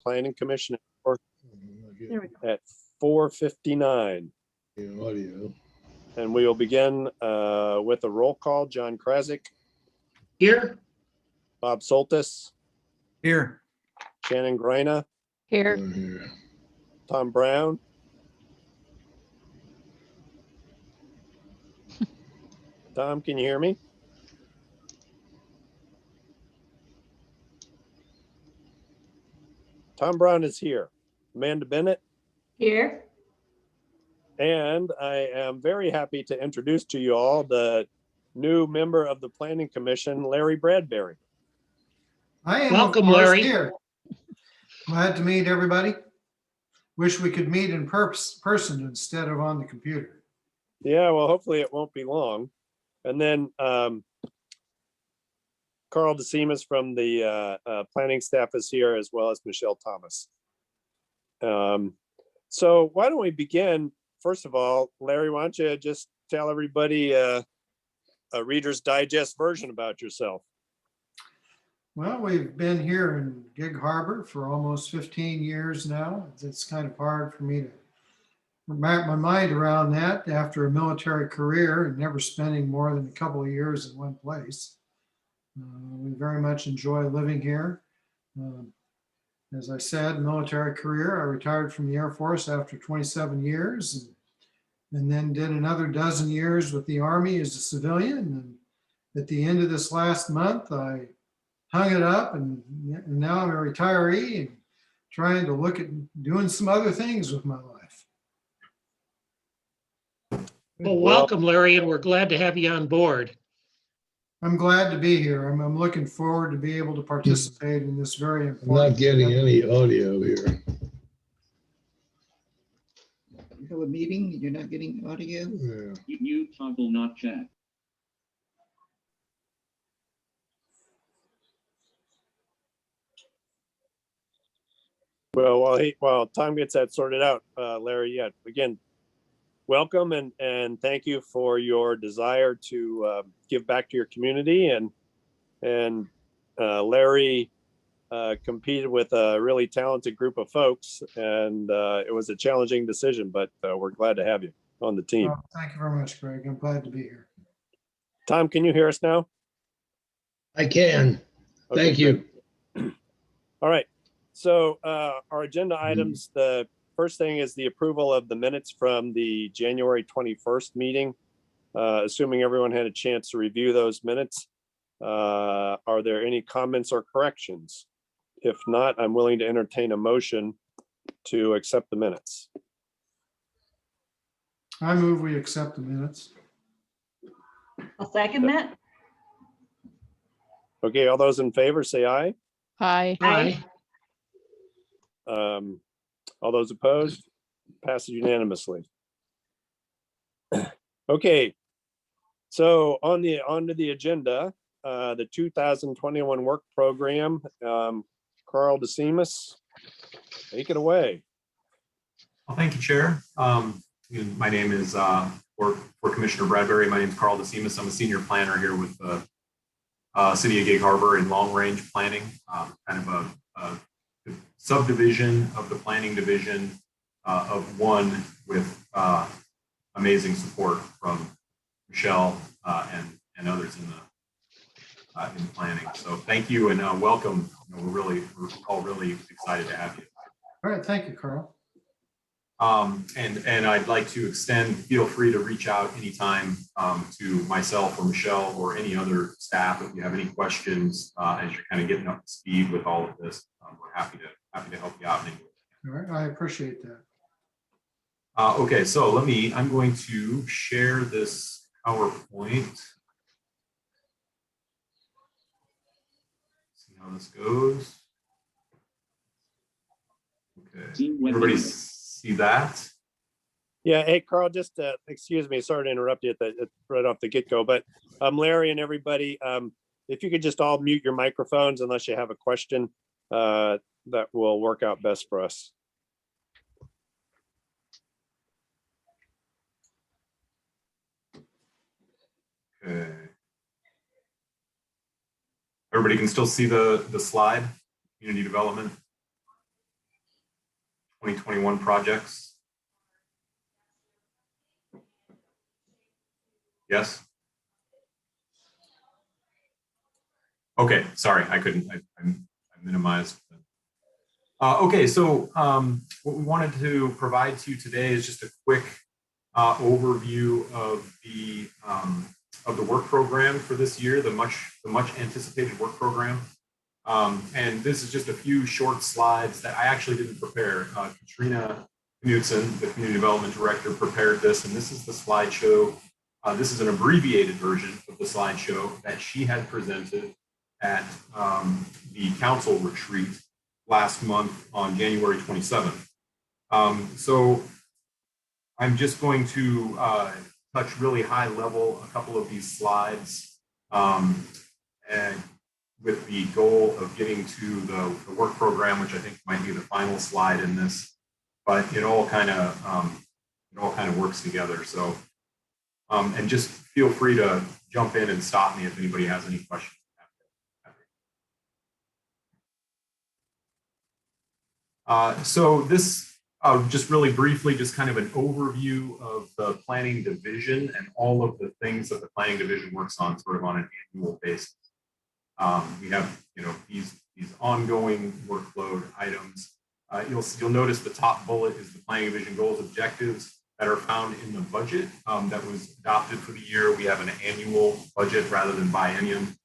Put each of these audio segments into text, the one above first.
Planning Commission There we go. at 4:59. Audio. And we will begin with a roll call. John Krasick, Here. Bob Soltis, Here. Shannon Greina, Here. Here. Tom Brown. Tom, can you hear me? Tom Brown is here. Amanda Bennett. Here. And I am very happy to introduce to you all the new member of the Planning Commission, Larry Bradbury. I am, Welcome, of course, Larry. here. Glad to meet everybody. Wish we could meet in person instead of on the computer. Yeah, well, hopefully it won't be long. And then Carl DeSimas from the planning staff is here, as well as Michelle Thomas. So why don't we begin? First of all, Larry, why don't you just tell everybody a Reader's Digest version about yourself? Well, we've been here in Gig Harbor for almost 15 years now. It's kind of hard for me to wrap my mind around that after a military career and never spending more than a couple of years in one place. We very much enjoy living here. As I said, military career, I retired from the Air Force after 27 years and then did another dozen years with the Army as a civilian. And at the end of this last month, I hung it up and now I'm a retiree and trying to look at doing some other things with my life. Well, welcome, Larry, and we're glad to have you on board. I'm glad to be here. I'm looking forward to be able to participate in this very I'm important. not getting any audio here. You have a meeting, you're not getting audio? Yeah. Mute toggle not chat. Well, while Tom gets that sorted out, Larry, yeah, again, welcome and thank you for your desire to give back to your community. And Larry competed with a really talented group of folks, and it was a challenging decision, but we're glad to have you on the team. Oh, thank you very much, Greg. I'm glad to be here. Tom, can you hear us now? I can. Okay, Thank you. All right. So our agenda items, the first thing is the approval of the minutes from the January 21st meeting. Assuming everyone had a chance to review those minutes, are there any comments or corrections? If not, I'm willing to entertain a motion to accept the minutes. I move we accept the minutes. I'll second that. Okay, all those in favor say aye. Aye. Aye. All those opposed? Passes unanimously. Okay, so onto the agenda, the 2021 work program. Carl DeSimas, take it away. Well, thank you, Chair. My name is, for Commissioner Bradbury, my name is Carl DeSimas. I'm a senior planner here with the City of Gig Harbor in long range planning, kind of a subdivision of the planning division of one with amazing support from Michelle and others in planning. So thank you and welcome. We're all really excited to have you. All right, thank you, Carl. And I'd like to feel free to reach out anytime to myself or Michelle or any other staff if you have any questions as you're kind of getting up to speed with all of this. We're happy to help you out. All right, I appreciate that. Okay, so I'm going to share this PowerPoint. See how this goes. Okay, everybody see that? Yeah, hey, Carl, just excuse me, sorry to interrupt you right off the get-go, but Larry and everybody, if you could just all mute your microphones unless you have a question, that will work out best for us. Okay. Everybody can still see the slide, community development. 2021 projects? Yes? Okay, sorry, I couldn't, I minimized. Okay, so what we wanted to provide to you today is just a quick overview of the work program for this year, the much anticipated work program. And this is just a few short slides that I actually didn't prepare. Katrina Knudsen, the Community Development Director, prepared this, and this is the slideshow. This is an abbreviated version of the slideshow that she had presented at the council retreat last month on January 27th. So I'm just going to touch really high level a couple of these slides, and with the goal of getting to the work program, which I think might be the final slide in this, but it all kind of works together. So, and just feel free to jump in and stop me if anybody has any questions. So this, just really briefly, just kind of an overview of the planning division and all of the things that the planning division works on sort of on an annual basis. We have, these ongoing workload items. You'll notice the top bullet is the planning division goals, objectives that are found in the budget that was adopted for the year. We have an annual budget rather than biennium.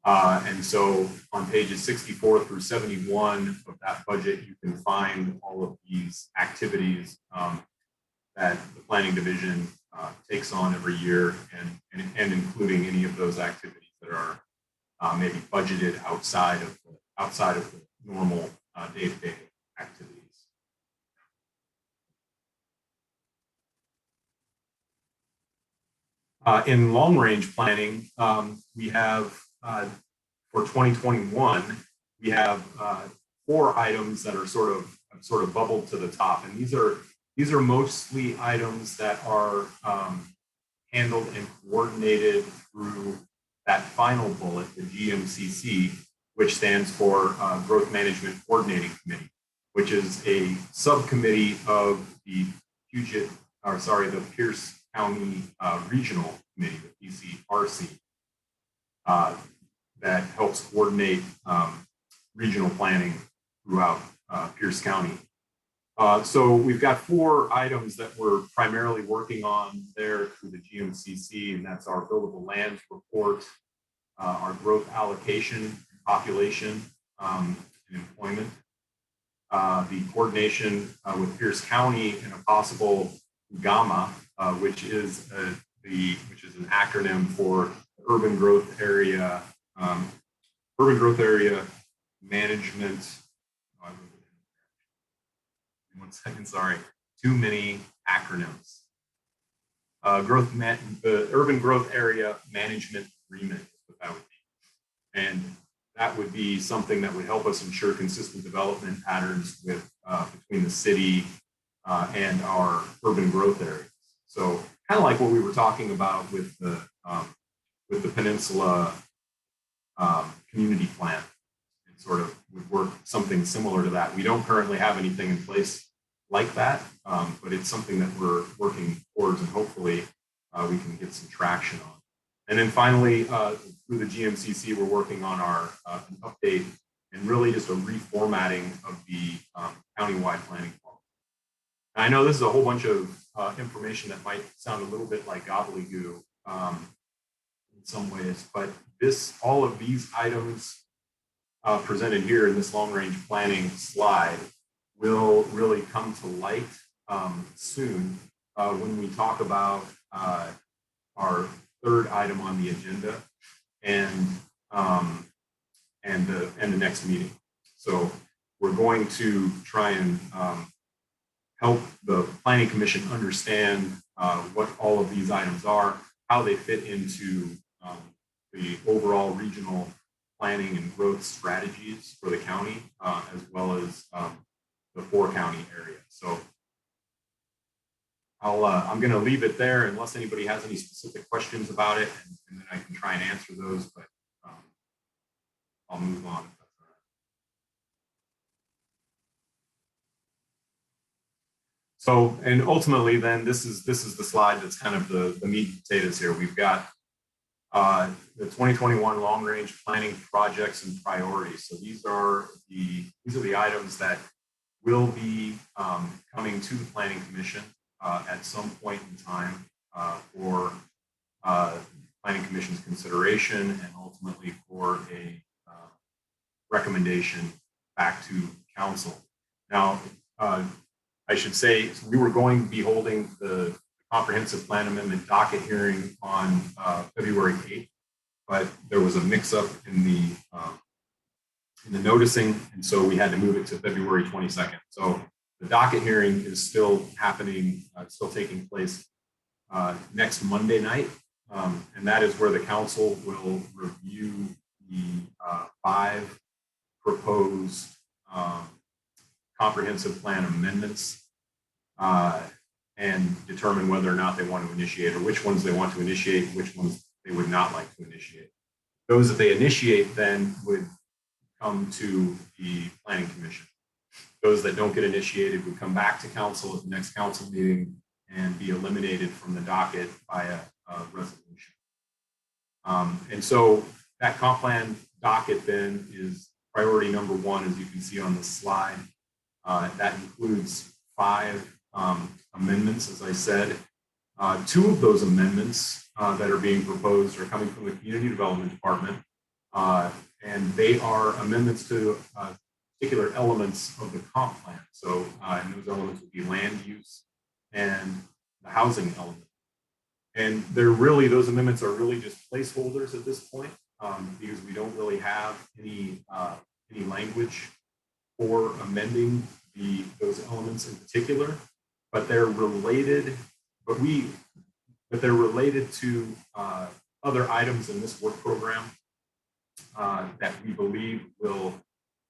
And so on pages 64 through 71 of that budget, you can find all of these activities that the planning division takes on every year, and including any of those activities that are maybe budgeted outside of the normal day-to-day activities. In long-range planning, we have for 2021, we have 4 items that are sort of bubbled to the top, and these are mostly items that are handled and coordinated through that final bullet, the GMCC, which stands for Growth Management Coordinating Committee, which is a subcommittee of the Pierce County Regional Committee, the PCRC, that helps coordinate regional planning throughout Pierce County. So we've got 4 items that we're primarily working on there through the GMCC, and that's our buildable land report, our growth allocation, population, and employment, the coordination with Pierce County and a possible GAMA, which is an acronym for Urban Growth Area Management. One second, sorry, too many acronyms. The Urban Growth Area Management Agreement is what that would be. And that would be something that would help us ensure consistent development patterns with between the city and our urban growth areas. So kind of like what we were talking about with the Peninsula community plan. It sort of would work something similar to that. We don't currently have anything in place like that, but it's something that we're working towards, and hopefully we can get some traction on. And then finally, through the GMCC, we're working on our an update and really just a reformatting of the countywide planning policy. And I know this is a whole bunch of information that might sound a little bit like gobbledygook in some ways, but all of these items presented here in this long-range planning slide will really come to light soon when we talk about our 3rd item on the agenda and the next meeting. So we're going to try and help the Planning Commission understand what all of these items are, how they fit into the overall regional planning and growth strategies for the county, as well as the 4-county area. So I'm going to leave it there unless anybody has any specific questions about it, and then I can try and answer those, but I'll move on. So, and ultimately then this is the slide that's kind of the meat and potatoes here. We've got the 2021 long range planning projects and priorities. So these are the items that will be coming to the Planning Commission at some point in time for Planning Commission's consideration and ultimately for a recommendation back to council. Now, I should say we were going to be holding the comprehensive plan amendment docket hearing on February 8th, but there was a mix-up in the noticing, and so we had to move it to February 22nd. So the docket hearing is still happening, still taking place next Monday night, and that is where the council will review the 5 proposed comprehensive plan amendments and determine whether or not they want to initiate, or which ones they want to initiate, which ones they would not like to initiate. Those that they initiate then would come to the Planning Commission. Those that don't get initiated would come back to council at the next council meeting and be eliminated from the docket by a resolution. And so that comp plan docket then is priority number 1, as you can see on the slide. That includes 5 amendments, as I said. 2 of those amendments that are being proposed are coming from the Community Development Department, and they are amendments to particular elements of the comp plan. So, and those elements would be land use and the housing element. And those amendments are really just placeholders at this point, because we don't really have any language for amending those elements in particular, but they're related. But they're related to other items in this work program that we believe will,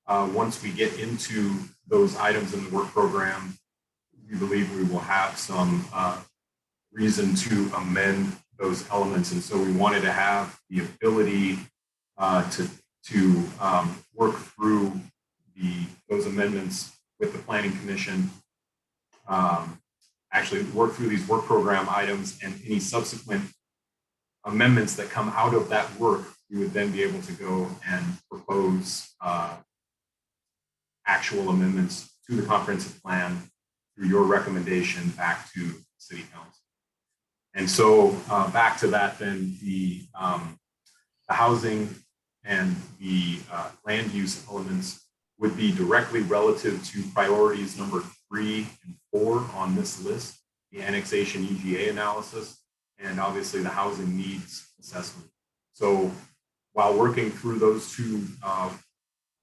once we get into those items in the work program, we believe we will have some reason to amend those elements. And so we wanted to have the ability to work through those amendments with the Planning Commission, actually work through these work program items, and any subsequent amendments that come out of that work, we would then be able to go and propose actual amendments to the comprehensive plan through your recommendation back to City Council. And so back to that, then the housing and the land use elements would be directly relative to priorities number 3 and 4 on this list, the annexation EGA analysis, and obviously the housing needs assessment. So while working through those 2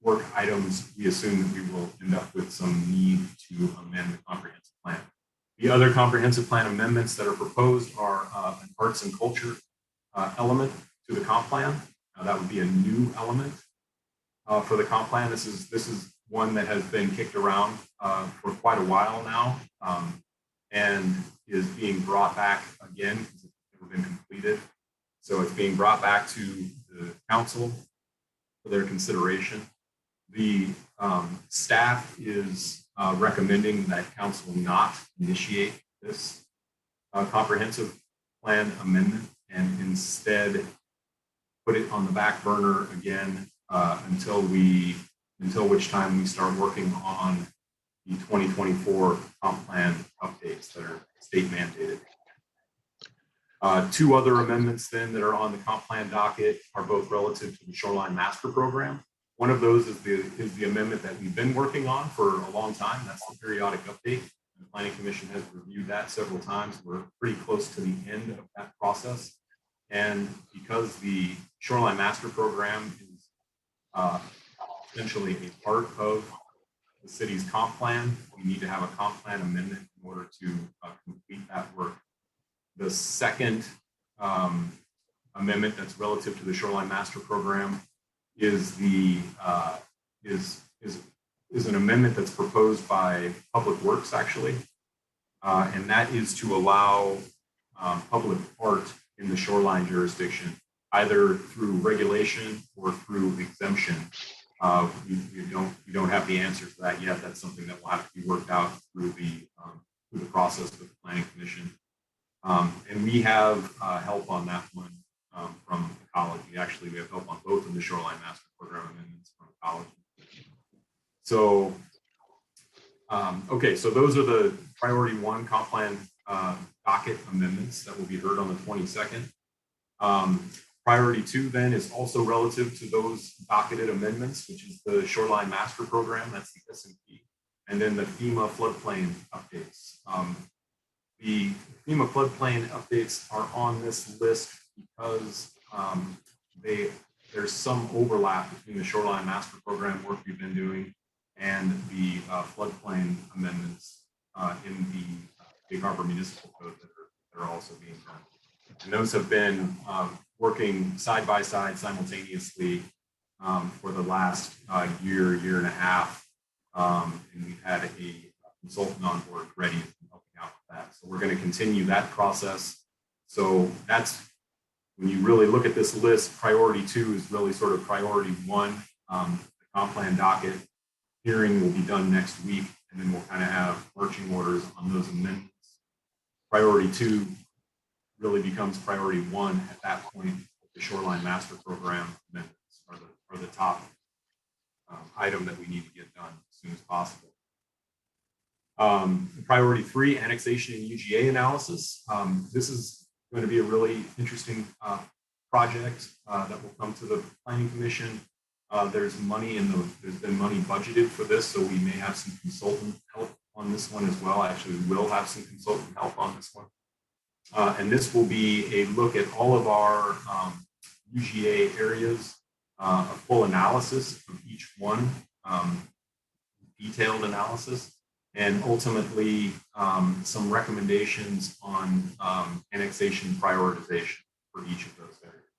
work items, we assume that we will end up with some need to amend the comprehensive plan. The other comprehensive plan amendments that are proposed are an arts and culture element to the comp plan. That would be a new element for the comp plan. This is one that has been kicked around for quite a while now, and is being brought back again because it's never been completed. So it's being brought back to the council for their consideration. The staff is recommending that council not initiate this comprehensive plan amendment and instead put it on the back burner again until which time we start working on the 2024 comp plan updates that are state mandated. 2 other amendments then that are on the comp plan docket are both relative to the Shoreline Master Program. One of those is the amendment that we've been working on for a long time. That's the periodic update. The Planning Commission has reviewed that several times. We're pretty close to the end of that process. And because the Shoreline Master Program is essentially a part of the city's comp plan, we need to have a comp plan amendment in order to complete that work. The second amendment that's relative to the Shoreline Master Program is an amendment that's proposed by Public Works, actually, and that is to allow public art in the shoreline jurisdiction, either through regulation or through exemption. We don't have the answer to that yet. That's something that will have to be worked out through the through the process with the Planning Commission. And we have help on that one from ecology. Actually, we have help on both of the Shoreline Master Program amendments from ecology. So, okay, so those are the priority 1 comp plan docket amendments that will be heard on the 22nd. Priority 2 then is also relative to those docketed amendments, which is the Shoreline Master Program, that's the SMP, and then the FEMA floodplain updates. The FEMA floodplain updates are on this list because there's some overlap between the Shoreline Master Program work we've been doing and the floodplain amendments in the Gig Harbor Municipal Code that are also being done. And those have been working side by side simultaneously for the last year and a half. And we've had a consultant on board ready to helping out with that. So we're going to continue that process. So that's when you really look at this list, priority 2 is really sort of priority 1. The comp plan docket hearing will be done next week, and then we'll kind of have marching orders on those amendments. Priority 2 really becomes priority 1 at that point. The Shoreline Master Program amendments are the top item that we need to get done as soon as possible. Priority 3, annexation and UGA analysis. This is going to be a really interesting project that will come to the Planning Commission. There's been money budgeted for this, so we may have some consultant help on this one as well. Actually, we will have some consultant help on this one. And this will be a look at all of our UGA areas, a full analysis of each one, detailed analysis, and ultimately some recommendations on annexation prioritization for each of those areas.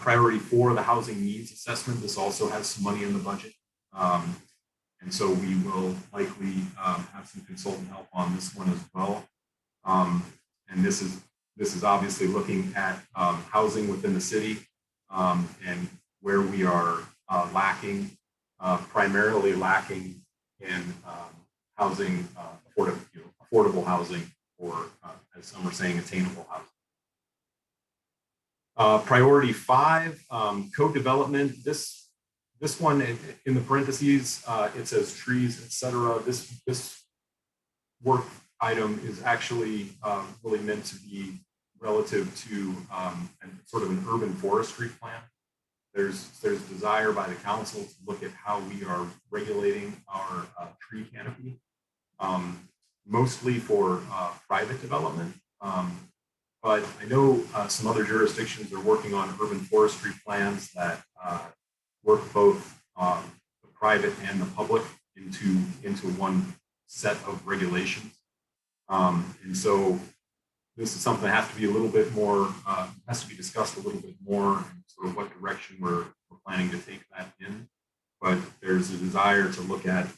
Priority 4, the housing needs assessment. This also has some money in the budget. And so we will likely have some consultant help on this one as well. And this is obviously looking at housing within the city and where we are lacking, primarily lacking in housing, affordable housing, or as some are saying, attainable housing. Priority 5, co-development. This one in the parentheses, it says trees, etc. This work item is actually really meant to be relative to sort of an urban forestry plan. There's desire by the council to look at how we are regulating our tree canopy, mostly for private development. But I know some other jurisdictions are working on urban forestry plans that work both the private and the public into one set of regulations. And so this is something that has to be a little bit more, has to be discussed a little bit more, and sort of what direction we're planning to take that in. But there's a desire to look at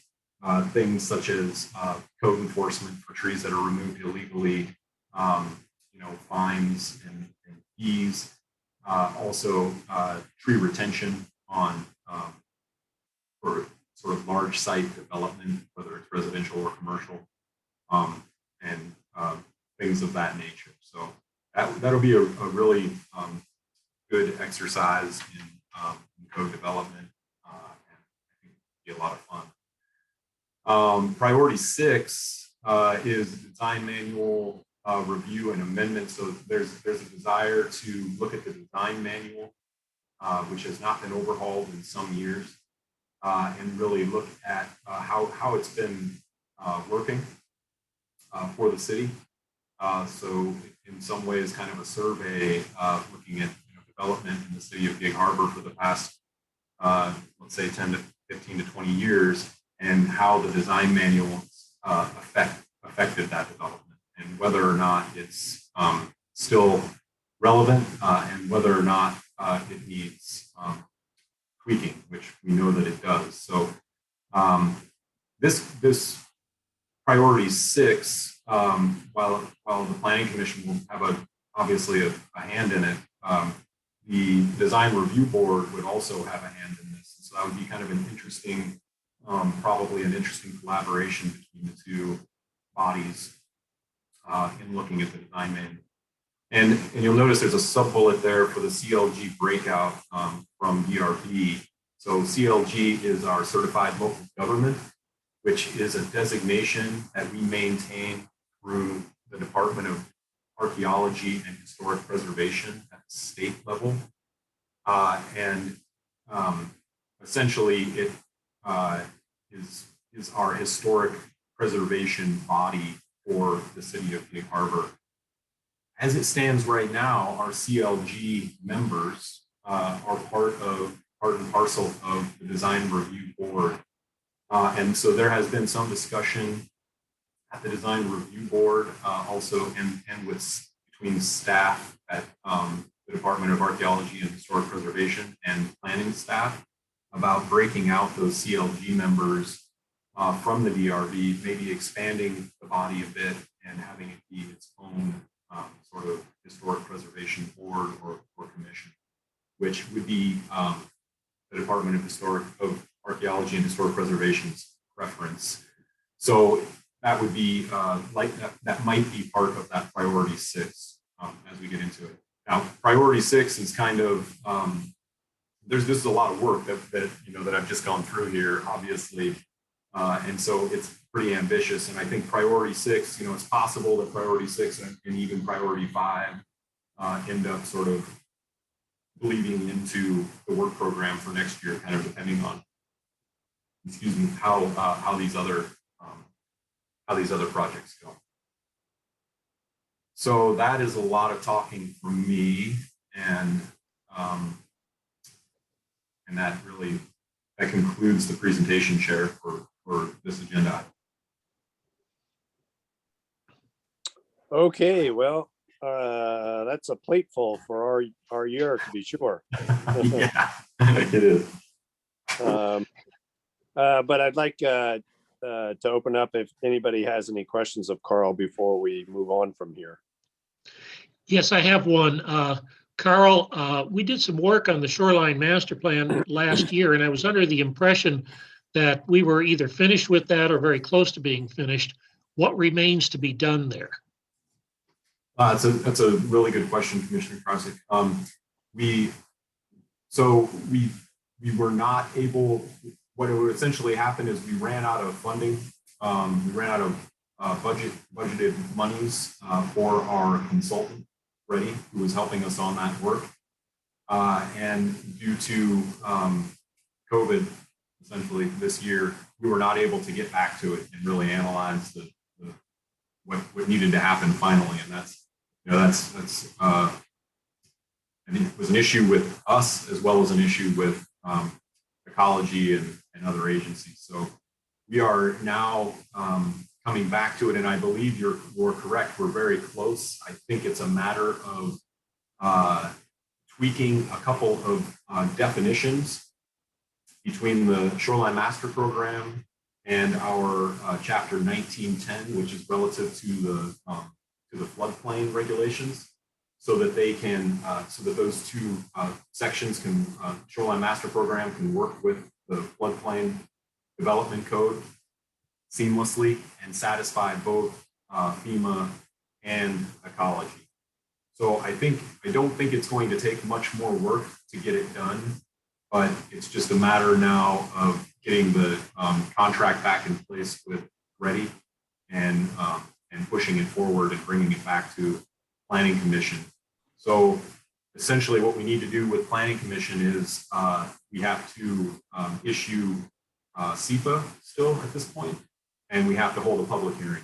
things such as code enforcement for trees that are removed illegally, fines and fees, also tree retention on for sort of large site development, whether it's residential or commercial, and things of that nature. So that'll be a really good exercise in code development, and I think it'll be a lot of fun. Priority 6 is design manual review and amendment. So there's a desire to look at the design manual, which has not been overhauled in some years, and really look at how it's been working for the city. So in some ways, kind of a survey looking at development in the city of Gig Harbor for the past, let's say 10 to 15 to 20 years, and how the design manuals affected that development, and whether or not it's still relevant, and whether or not it needs tweaking, which we know that it does. So this priority 6, while the Planning Commission will have obviously a hand in it, the Design Review Board would also have a hand in this. So that would be kind of an interesting, probably an interesting collaboration between the two bodies in looking at the design manual. And you'll notice there's a sub-bullet there for the CLG breakout from DRB. So CLG is our certified local government, which is a designation that we maintain through the Department of Archaeology and Historic Preservation at the state level. Essentially it is our historic preservation body for the city of Gig Harbor. As it stands right now, our CLG members are part and parcel of the design review board. And so there has been some discussion at the design review board, also and between staff at the Department of Archaeology and Historic Preservation and planning staff about breaking out those CLG members from the DRB, maybe expanding the body a bit and having it be its own sort of historic preservation board or commission, which would be the Department of Archaeology and Historic Preservation's preference. So that would be that might be part of that priority 6 as we get into it. Now, priority 6 is kind of this is a lot of work that I've just gone through here, obviously, and so it's pretty ambitious. And I think priority 6, it's possible that priority 6 and even priority 5 end up sort of bleeding into the work program for next year, kind of depending on, how these other projects go. So that is a lot of talking from me, and that concludes the presentation, Chair, for this agenda. Okay, well, that's a plateful for our year, to be sure. Yeah, it is. But I'd like to open up if anybody has any questions of Carl before we move on from here. Yes, I have one. Carl, we did some work on the shoreline master plan last year, and I was under the impression that we were either finished with that or very close to being finished. What remains to be done there? That's a really good question, Commissioner Krasik. We were not able. What essentially happened is we ran out of funding. We ran out of budgeted monies for our consultant, Reddy, who was helping us on that work. And due to COVID, essentially this year, we were not able to get back to it and really analyze what needed to happen finally. And it was an issue with us as well as an issue with ecology and other agencies. So we are now coming back to it, and I believe you're correct. We're very close. I think it's a matter of tweaking a couple of definitions between the Shoreline Master Program and our Chapter 1910, which is relative to the floodplain regulations, so that they can, so that those two sections can, Shoreline Master Program can work with the floodplain development code seamlessly and satisfy both FEMA and ecology. So I don't think it's going to take much more work to get it done, but it's just a matter now of getting the contract back in place with Reddy and pushing it forward and bringing it back to Planning Commission. So essentially what we need to do with Planning Commission is we have to issue SEPA still at this point, and we have to hold a public hearing,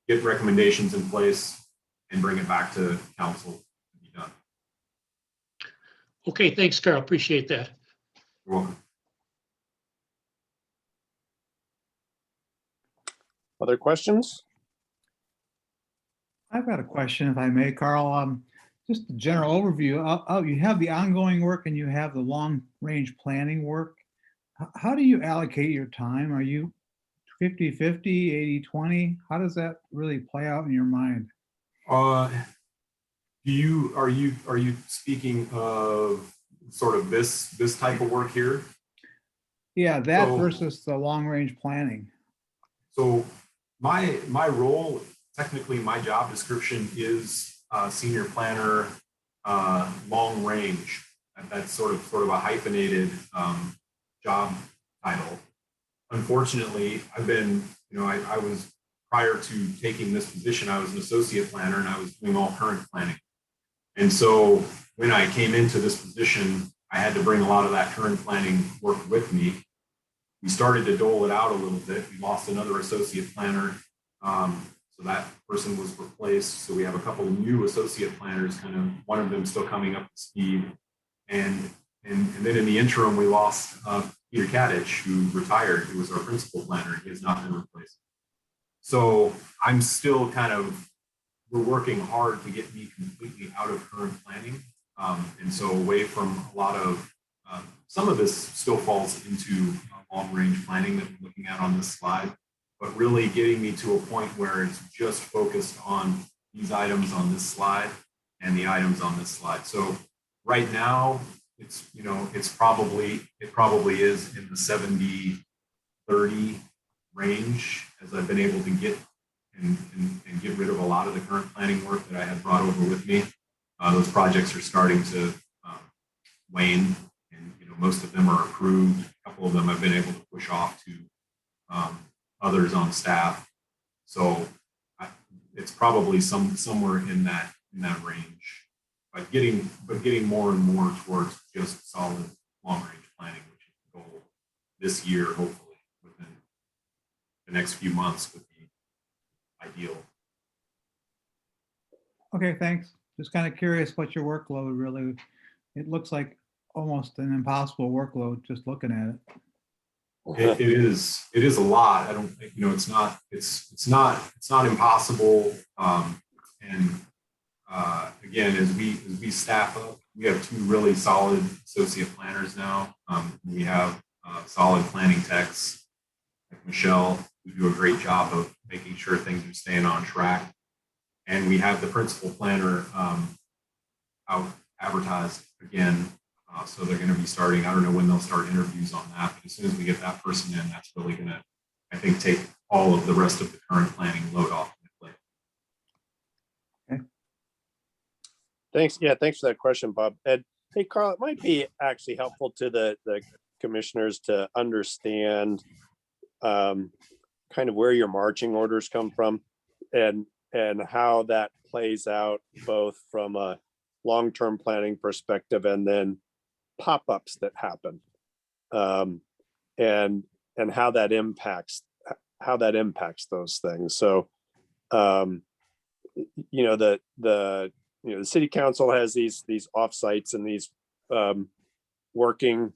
get recommendations in place, and bring it back to council to be done. Okay, thanks, Carl. Appreciate that. You're welcome. Other questions? I've got a question, if I may, Carl. Just a general overview. You have the ongoing work and you have the long-range planning work. How do you allocate your time? Are you 50-50, 80-20? How does that really play out in your mind? Are you speaking of sort of this type of work here? Yeah, that versus the long-range planning. So my role, technically my job description is senior planner, long range. That's sort of a hyphenated job title. Unfortunately, I've been, I was, prior to taking this position, I was an associate planner and I was doing all current planning. And so when I came into this position, I had to bring a lot of that current planning work with me. We started to dole it out a little bit. We lost another associate planner. So that person was replaced. So we have a couple of new associate planners, kind of one of them still coming up to speed. And then in the interim, we lost Peter Kadich, who retired, who was our principal planner. He has not been replaced. So I'm still we're working hard to get me completely out of current planning. And so away from a lot of, some of this still falls into long range planning that we're looking at on this slide, but really getting me to a point where it's just focused on these items on this slide and the items on this slide. So right now, it probably is in the 70-30 range, as I've been able to get and get rid of a lot of the current planning work that I had brought over with me. Those projects are starting to wane, and most of them are approved. A couple of them I've been able to push off to others on staff. So it's probably somewhere in that range. But getting more and more towards just solid long range planning, which is the goal this year, hopefully within the next few months would be ideal. Okay, thanks. Just kind of curious what your workload really, it looks like almost an impossible workload just looking at it. It is a lot. I don't think, it's not impossible. Again, as we staff up, we have two really solid associate planners now. We have solid planning techs like Michelle, who do a great job of making sure things are staying on track. And we have the principal planner out advertised again. So they're going to be starting, I don't know when they'll start interviews on that, but as soon as we get that person in, that's really going to, I think, take all of the rest of the current planning load off my plate. Okay. Thanks. Yeah, thanks for that question, Bob. And hey, Carl, it might be actually helpful to the commissioners to understand kind of where your marching orders come from and how that plays out both from a long-term planning perspective and then pop-ups that happen, and how that impacts those things. So the city council has these offsites and these working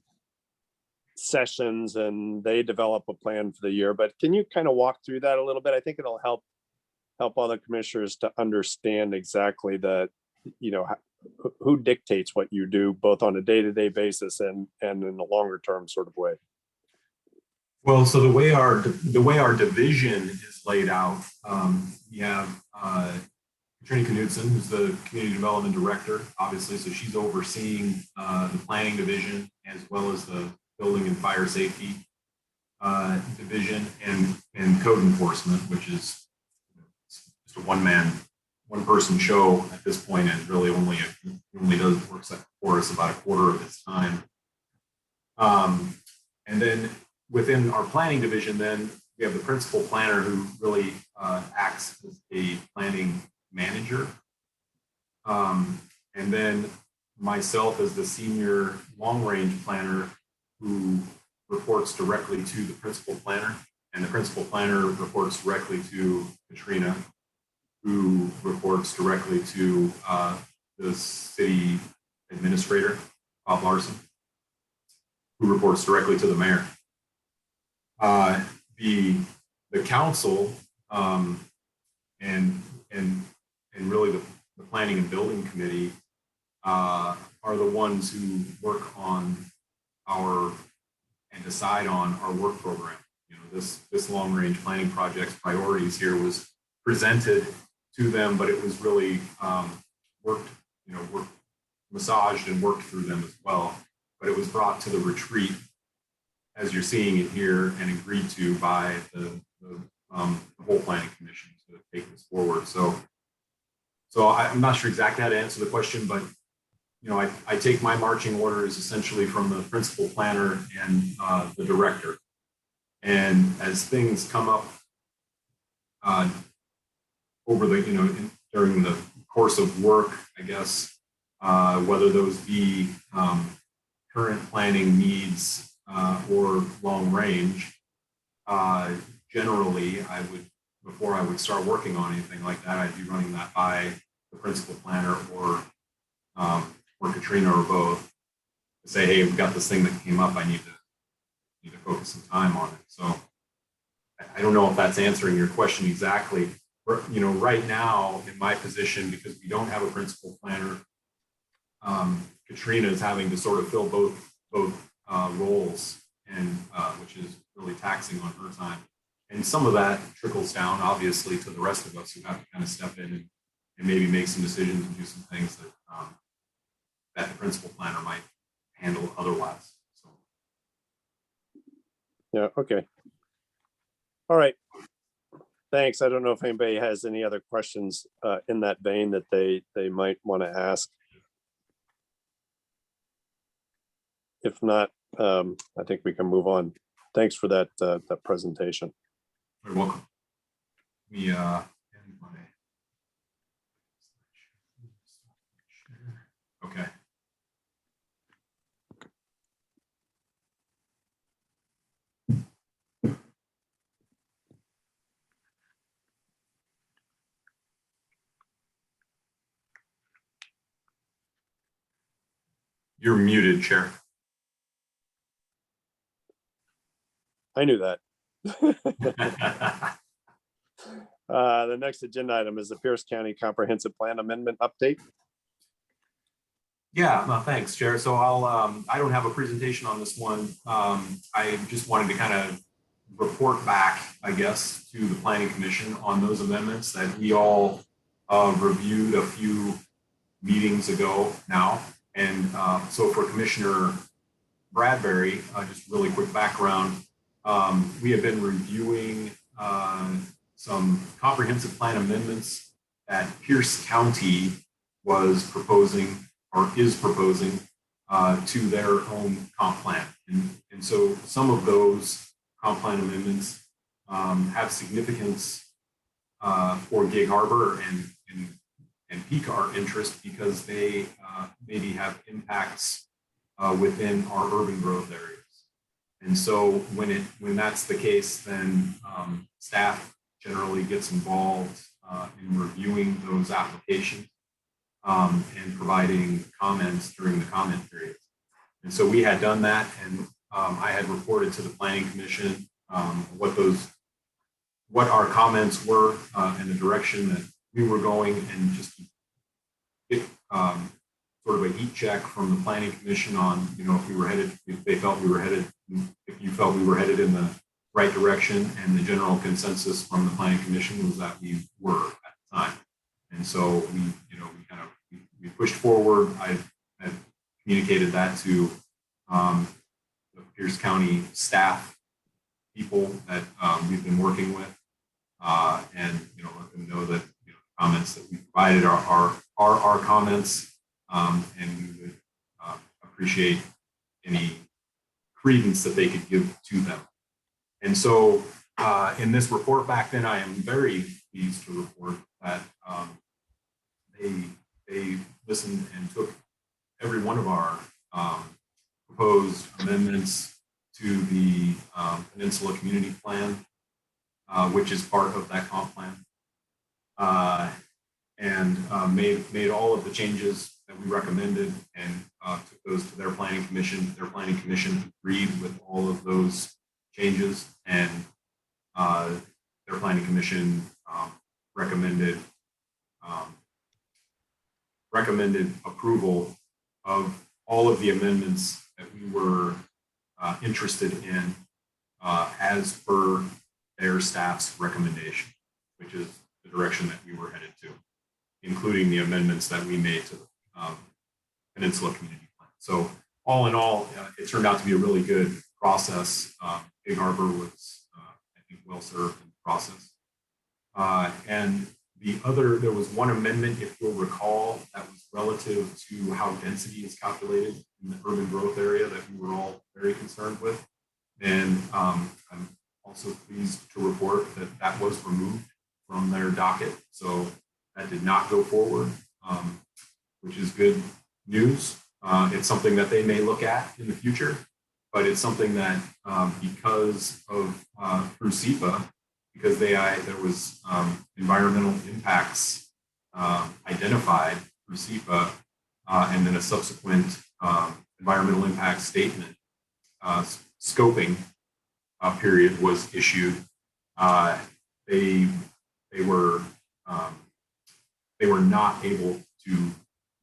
sessions, and they develop a plan for the year. But can you kind of walk through that a little bit? I think it'll help other commissioners to understand exactly who dictates what you do, both on a day-to-day basis and in a longer term sort of way. Well, so the way our division is laid out, we have Katrina Knudsen, who's the community development director, obviously, so she's overseeing the planning division as well as the building and fire safety division and code enforcement, which is just a one-person show at this point, and really only works for us about a quarter of its time. And then within our planning division, then we have the principal planner who really acts as a planning manager. And then myself as the senior long-range planner who reports directly to the principal planner, and the principal planner reports directly to Katrina, who reports directly to the city administrator, Bob Larson, who reports directly to the mayor. The council and really the planning and building committee are the ones who work on and decide on our work program. This long range planning project's priorities here was presented to them, but it was really worked massaged and worked through them as well. But it was brought to the retreat, as you're seeing it here, and agreed to by the the whole planning commission to take this forward. So I'm not sure exactly how to answer the question, but I take my marching orders essentially from the principal planner and the director. And as things come up over the, during the course of work, I guess, whether those be current planning needs or long range, generally I would, before I would start working on anything like that, I'd be running that by the principal planner or Katrina or both to say, hey, we've got this thing that came up. I need to focus some time on it. So I don't know if that's answering your question exactly. Right now in my position, because we don't have a principal planner, Katrina is having to sort of fill both roles, and which is really taxing on her time. And some of that trickles down, obviously, to the rest of us who have to kind of step in and maybe make some decisions and do some things that that the principal planner might handle otherwise. So. Yeah, okay. All right. Thanks. I don't know if anybody has any other questions in that vein that they might want to ask. If not, I think we can move on. Thanks for that presentation. You're welcome. Okay. You're muted, Chair. I knew that. The next agenda item is the Pierce County Comprehensive Plan Amendment Update. Yeah, no, thanks, Chair. So I don't have a presentation on this one. I just wanted to kind of report back, I guess, to the Planning Commission on those amendments that we all reviewed a few meetings ago now. And so for Commissioner Bradbury, just really quick background, we have been reviewing some comprehensive plan amendments that Pierce County was proposing or is proposing to their own comp plan. And so some of those comp plan amendments have significance for Gig Harbor and pique our interest because they maybe have impacts within our urban growth areas. And so when that's the case, then staff generally gets involved in reviewing those applications and providing comments during the comment period. And so we had done that, and I had reported to the Planning Commission what our comments were and the direction that we were going, and just get sort of a heat check from the Planning Commission on, if we were headed, if they felt we were headed, if you felt we were headed in the right direction. And the general consensus from the Planning Commission was that we were at the time. And so we pushed forward. I had communicated that to the Pierce County staff people that we've been working with, and let them know that comments that we provided are our comments, and we would appreciate any credence that they could give to them. And so in this report back then, I am very pleased to report that they listened and took every one of our proposed amendments to the Peninsula Community Plan, which is part of that comp plan, and made all of the changes that we recommended, and took those to their planning commission. Their planning commission agreed with all of those changes, and their planning commission recommended approval of all of the amendments that we were interested in as per their staff's recommendation, which is the direction that we were headed to, including the amendments that we made to the Peninsula Community Plan. So all in all, it turned out to be a really good process. Gig Harbor was, I think, well served in the process. And there was one amendment, if you'll recall, that was relative to how density is calculated in the urban growth area that we were all very concerned with. And I'm also pleased to report that that was removed from their docket. So that did not go forward, which is good news. It's something that they may look at in the future, but it's something that because of through SEPA, because there was environmental impacts identified through SEPA, and then a subsequent environmental impact statement scoping period was issued. They were not able to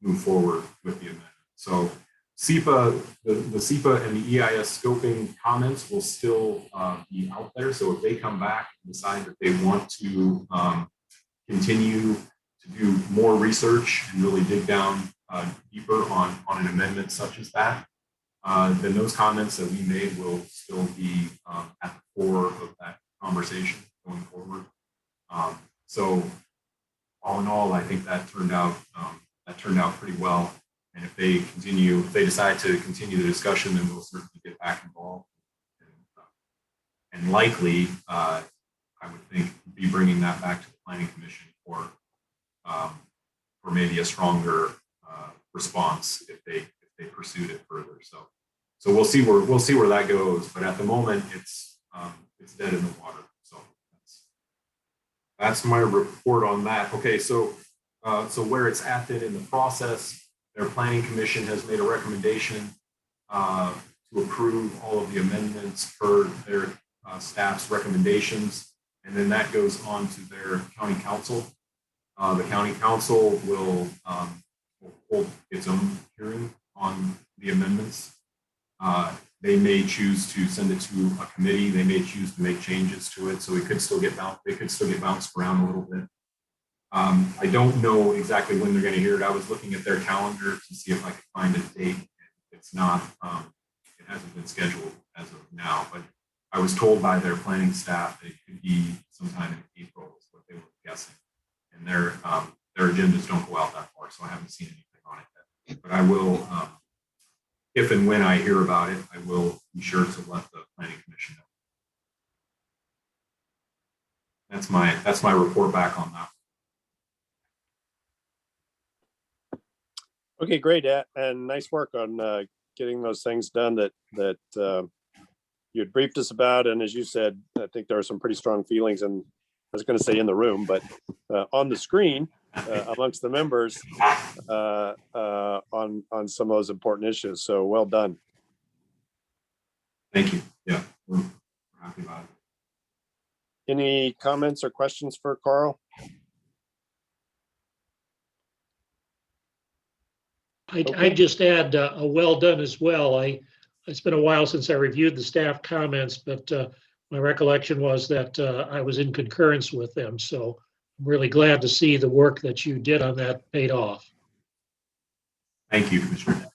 move forward with the amendment. So SEPA, the SEPA and the EIS scoping comments will still be out there. So if they come back and decide that they want to continue to do more research and really dig down deeper on an amendment such as that, then those comments that we made will still be at the core of that conversation going forward. So all in all, I think that turned out pretty well. And if they decide to continue the discussion, then we'll certainly get back involved. And likely, I would think, be bringing that back to the Planning Commission for maybe a stronger response if they pursued it further. So we'll see where that goes. But at the moment, it's dead in the water. So that's my report on that. Okay, so where it's at then in the process. Their Planning Commission has made a recommendation to approve all of the amendments per their staff's recommendations, and then that goes on to their county council. The county council will hold its own hearing on the amendments. They may choose to send it to a committee. They may choose to make changes to it, so it could still get bounced. They could still get bounced around a little bit. I don't know exactly when they're going to hear it. I was looking at their calendar to see if I could find a date. It's not, it hasn't been scheduled as of now, but I was told by their planning staff that it could be sometime in April is what they were guessing. And their agendas don't go out that far, so I haven't seen anything on it yet. But I will, if and when I hear about it, I will be sure to let the Planning Commission know. That's my report back on that. Okay, great, and nice work on getting those things done that you had briefed us about. And as you said, I think there are some pretty strong feelings, and I was going to say in the room, but on the screen amongst the members on some of those important issues. So well done. Thank you. Yeah, we're happy about it. Any comments or questions for Carl? I'd just add a well done as well. It's been a while since I reviewed the staff comments, but my recollection was that I was in concurrence with them. So I'm really glad to see the work that you did on that paid off. Thank you, Commissioner.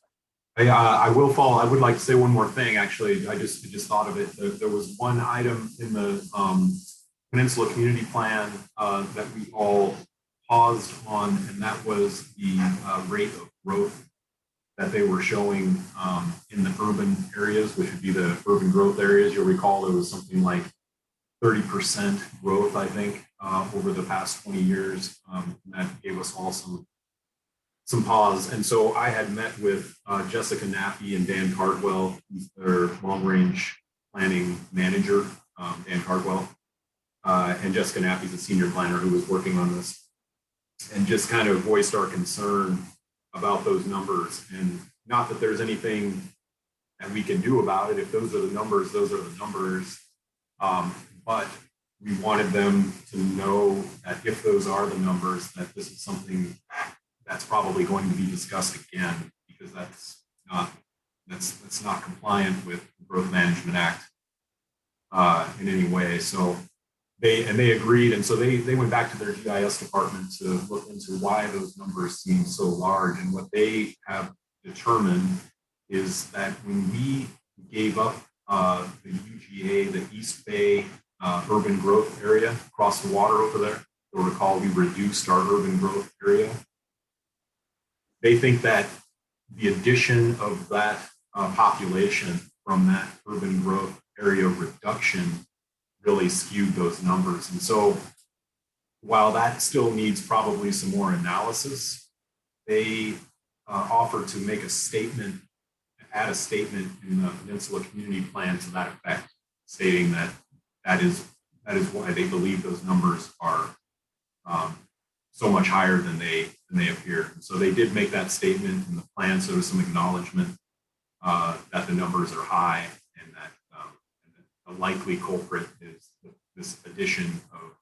I will follow. I would like to say one more thing. Actually, I just thought of it. There was one item in the Peninsula Community Plan that we all paused on, and that was the rate of growth that they were showing in the urban areas, which would be the urban growth areas. You'll recall there was something like 30% growth, I think, over the past 20 years. And that gave us all some pause. And so I had met with Jessica Nappy and Dan Cardwell, who's their long-range planning manager, Dan Cardwell. And Jessica Nappy's a senior planner who was working on this, and just kind of voiced our concern about those numbers. And not that there's anything that we can do about it. If those are the numbers, those are the numbers. But we wanted them to know that if those are the numbers, that this is something that's probably going to be discussed again, because that's not compliant with the Growth Management Act in any way. So they agreed, and so they went back to their GIS department to look into why those numbers seem so large. And what they have determined is that when we gave up the UGA, the East Bay urban growth area across the water over there, you'll recall, we reduced our urban growth area. They think that the addition of that population from that urban growth area reduction really skewed those numbers. And so while that still needs probably some more analysis, they offer to make a statement, add a statement in the Peninsula Community Plan to that effect, stating that that is why they believe those numbers are so much higher than they appear. And so they did make that statement in the plan, so there's some acknowledgement that the numbers are high and that a likely culprit is this addition of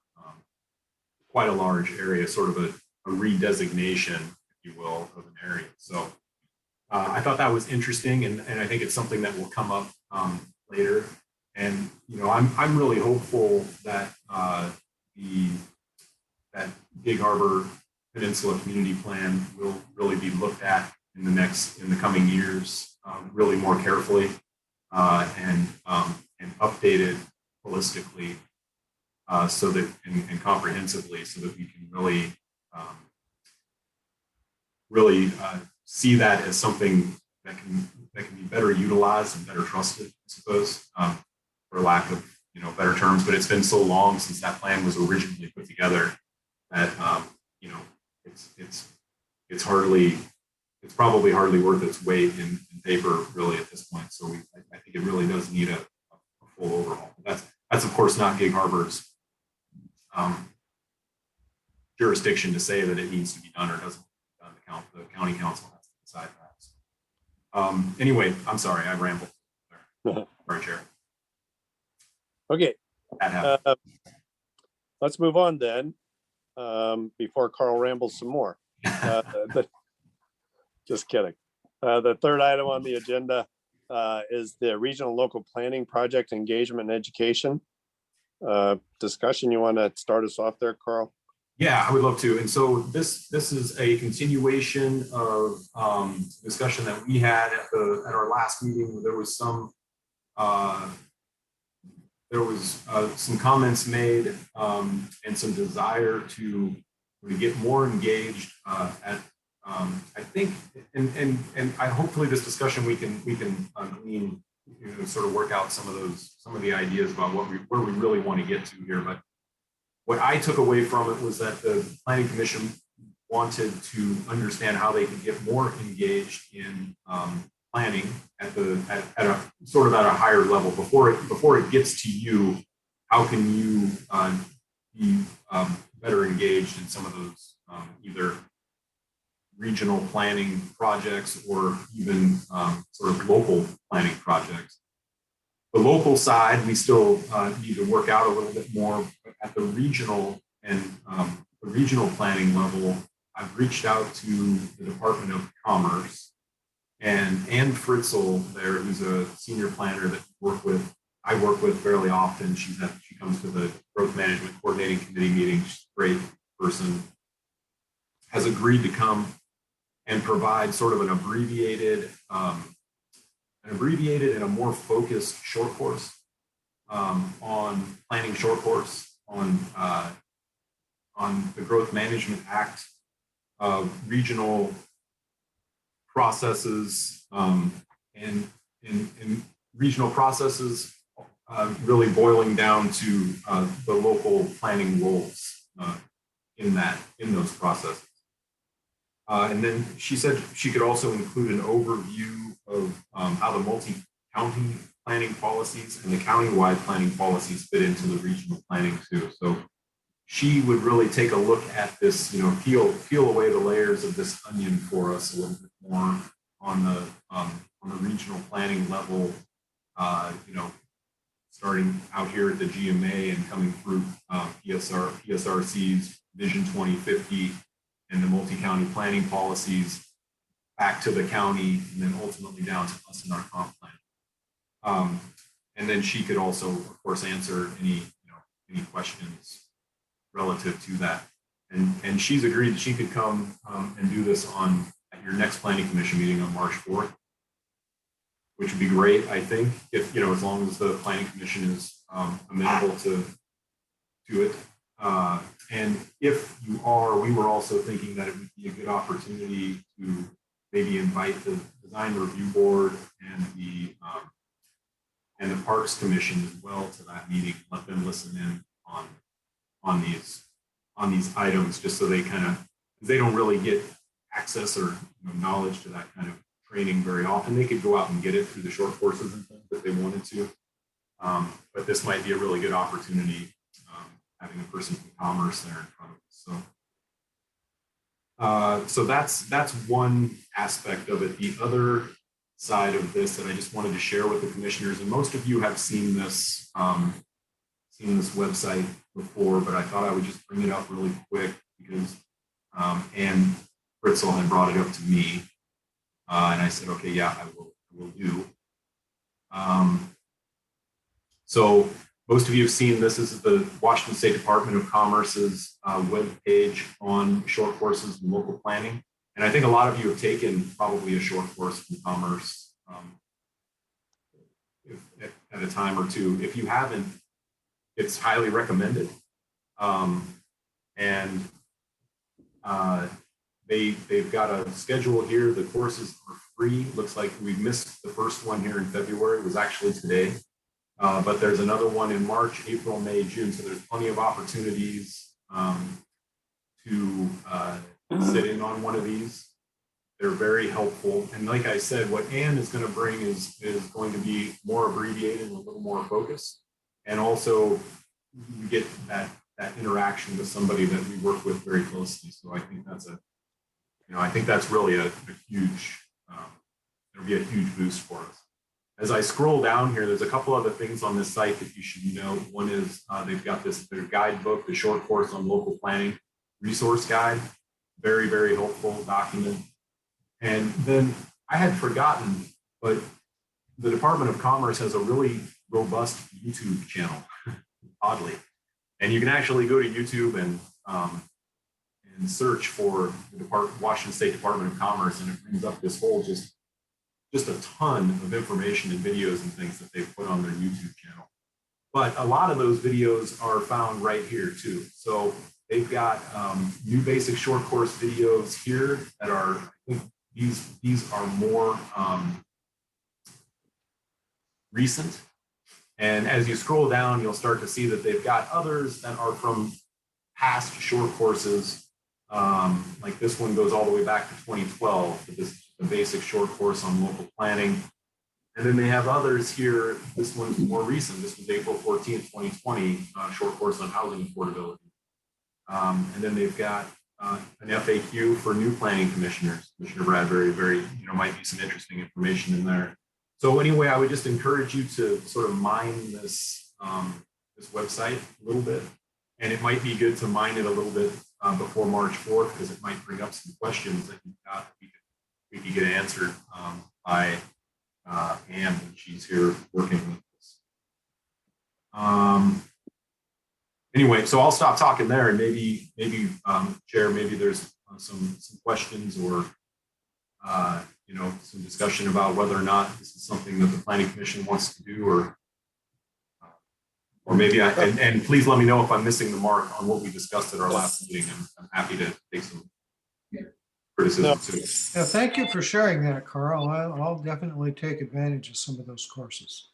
quite a large area, sort of a redesignation, if you will, of an area. So I thought that was interesting, and I think it's something that will come up later. And I'm really hopeful that that Gig Harbor Peninsula Community Plan will really be looked at in the coming years, really more carefully and updated holistically, so that and comprehensively, so that we can really see that as something that can be better utilized and better trusted, I suppose, for lack of better terms. But it's been so long since that plan was originally put together that it's probably hardly worth its weight in paper really at this point. So I think it really does need a full overhaul. That's of course not Gig Harbor's jurisdiction to say that it needs to be done or doesn't need to be done. The county council has to decide that. So, anyway, I'm sorry, I rambled. Sorry, Chair. Okay, That happened. let's move on then, before Carl rambles some more. Just kidding. The third item on the agenda is the regional local planning project engagement and education discussion. You want to start us off there, Carl? Yeah, I would love to. And so this is a continuation of discussion that we had at our last meeting. There was some comments made and some desire to get more engaged I think, and I hopefully this discussion we can glean, sort of work out some of the ideas about where we really want to get to here. But what I took away from it was that the Planning Commission wanted to understand how they could get more engaged in planning at a sort of at a higher level before it gets to you. How can you be better engaged in some of those either regional planning projects or even sort of local planning projects. The local side, we still need to work out a little bit more. But at the regional and the regional planning level, I've reached out to the Department of Commerce and Ann Fritzl there, who's a senior planner that I work with fairly often. She comes to the Growth Management Coordinating Committee meetings. She's a great person. Has agreed to come and provide sort of an abbreviated and a more focused short course on planning, short course on the Growth Management Act, regional processes, and in regional processes, really boiling down to the local planning roles in those processes. And then she said she could also include an overview of how the multi-county planning policies and the countywide planning policies fit into the regional planning too. So she would really take a look at this, peel away the layers of this onion for us a little bit more on the regional planning level, starting out here at the GMA and coming through PSRC's Vision 2050 and the multi-county planning policies back to the county and then ultimately down to us in our comp plan. And then she could also, of course, answer any questions relative to that. And she's agreed that she could come and do this at your next Planning Commission meeting on March 4th, which would be great, I think, if as long as the Planning Commission is amenable to it. And if you are, we were also thinking that it would be a good opportunity to maybe invite the design review board and the Parks Commission as well to that meeting. Let them listen in on these items, just so they they don't really get access or knowledge to that kind of training very often. They could go out and get it through the short courses and things if they wanted to. But this might be a really good opportunity, having a person from commerce there in front of us. So that's one aspect of it. The other side of this that I just wanted to share with the commissioners, and most of you have seen this website before, but I thought I would just bring it up really quick because Ann Fritzl had brought it up to me, and I said, okay, yeah, I will do. So most of you have seen this. This is the Washington State Department of Commerce's web page on short courses and local planning. And I think a lot of you have taken probably a short course from Commerce at a time or two. If you haven't, it's highly recommended. They've got a schedule here. The courses are free. Looks like we missed the first one here in February. It was actually today. But there's another one in March, April, May, June. So there's plenty of opportunities to sit in on one of these. They're very helpful. And like I said, what Ann is going to bring is going to be more abbreviated and a little more focused. And also you get that interaction with somebody that we work with very closely. So I think that's really a huge, it'll be a huge boost for us. As I scroll down here, there's a couple other things on this site that you should know. One is they've got their guidebook, the short course on local planning resource guide, very, very helpful document. And then I had forgotten, but the Department of Commerce has a really robust YouTube channel, oddly. And you can actually go to YouTube and search for the Washington State Department of Commerce, and it brings up this whole just a ton of information and videos and things that they've put on their YouTube channel. But a lot of those videos are found right here too. So they've got new basic short course videos here that are, I think these are more recent. And as you scroll down, you'll start to see that they've got others that are from past short courses. Like this one goes all the way back to 2012, but this is a basic short course on local planning. And then they have others here. This one's more recent. This was April 14th, 2020, short course on housing affordability. And then they've got an FAQ for new planning commissioners. Commissioner Bradbury, might be some interesting information in there. So anyway, I would just encourage you to sort of mine this website a little bit. And it might be good to mine it a little bit before March 4th, because it might bring up some questions that we could get answered by Ann when she's here working with us. Anyway, so I'll stop talking there, and maybe Chair, maybe there's some questions or some discussion about whether or not this is something that the Planning Commission wants to do, or maybe and please let me know if I'm missing the mark on what we discussed at our last meeting. I'm happy to take some criticism too. Yeah, thank you for sharing that, Carl. I'll definitely take advantage of some of those courses.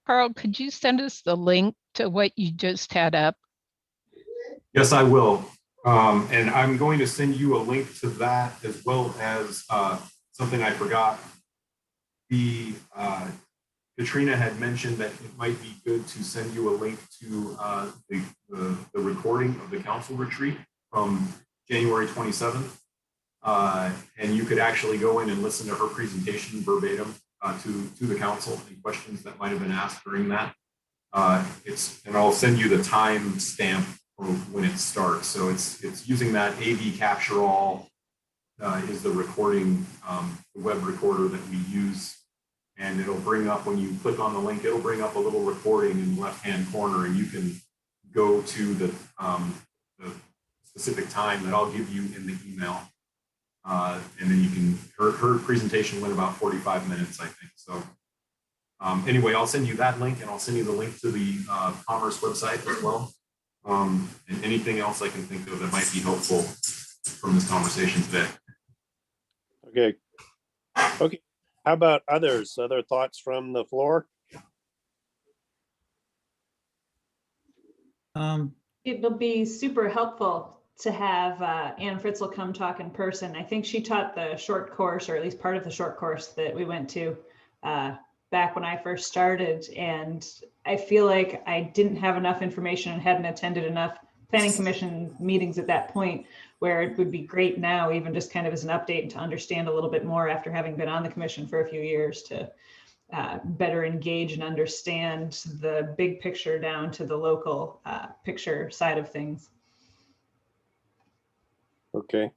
Carl, could you send us the link to what you just had up? Yes, I will. And I'm going to send you a link to that, as well as something I forgot. Katrina had mentioned that it might be good to send you a link to the recording of the council retreat from January 27th. And you could actually go in and listen to her presentation verbatim to the council, any questions that might have been asked during that. And I'll send you the time stamp for when it starts. So it's using that AV Capture All is the recording, the web recorder that we use. And it'll bring up, when you click on the link, it'll bring up a little recording in the left-hand corner, and you can go to the specific time that I'll give you in the email. And then you can, her presentation went about 45 minutes, I think. So Anyway, I'll send you that link, and I'll send you the link to the Commerce website as well. And anything else I can think of that might be helpful from this conversation today. Okay. Okay. How about others? Other thoughts from the floor? It'll be super helpful to have Ann Fritzl come talk in person. I think she taught the short course, or at least part of the short course that we went to back when I first started. And I feel like I didn't have enough information and hadn't attended enough planning commission meetings at that point, where it would be great now, even just kind of as an update, to understand a little bit more after having been on the commission for a few years, to better engage and understand the big picture down to the local picture side of things. Okay.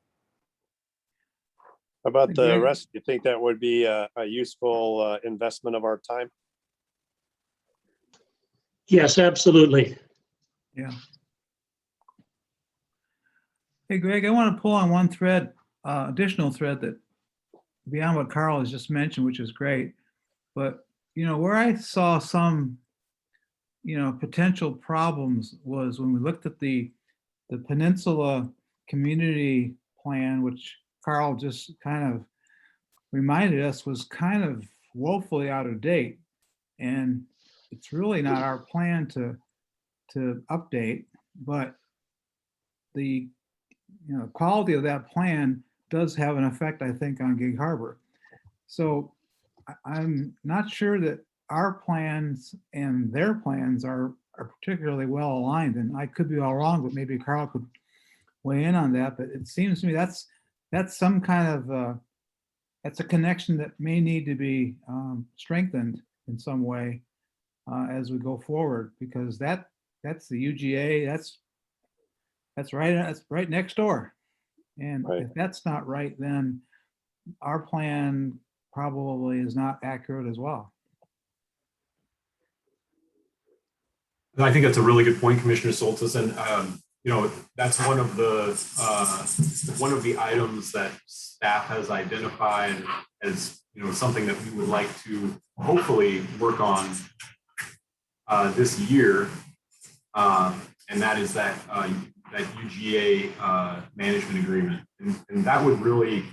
How about the rest? Do you think that would be a useful investment of our time? Yes, absolutely. Yeah. Hey, Greg, I want to pull on one thread, additional thread that beyond what Carl has just mentioned, which is great. But, where I saw some, potential problems was when we looked at the Peninsula Community Plan, which Carl just kind of reminded us was kind of woefully out of date. And it's really not our plan to update, but the quality of that plan does have an effect, I think, on Gig Harbor. So I'm not sure that our plans and their plans are particularly well aligned, and I could be all wrong, but maybe Carl could weigh in on that. But it seems to me that's some kind of that's a connection that may need to be strengthened in some way as we go forward, because that's the UGA. That's right next door, and Right. if that's not right, then our plan probably is not accurate as well. I think that's a really good point, Commissioner Soltis, and that's one of the items that staff has identified as something that we would like to hopefully work on this year, and that is that UGA management agreement, and that would really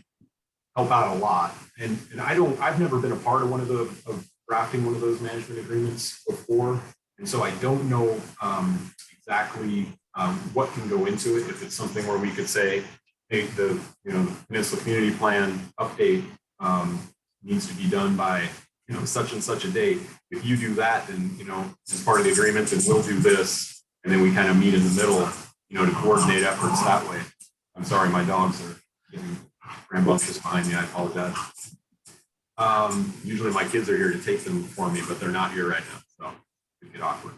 help out a lot. And I've never been a part of drafting one of those management agreements before, and so I don't know exactly what can go into it. If it's something where we could say, hey, the Peninsula Community Plan update needs to be done by such and such a date. If you do that, then as part of the agreement, then we'll do this, and then we kind of meet in the middle, to coordinate efforts that way. I'm sorry, my dogs are getting rambunctious behind me. I apologize. Usually my kids are here to take them for me, but they're not here right now, so it get awkward.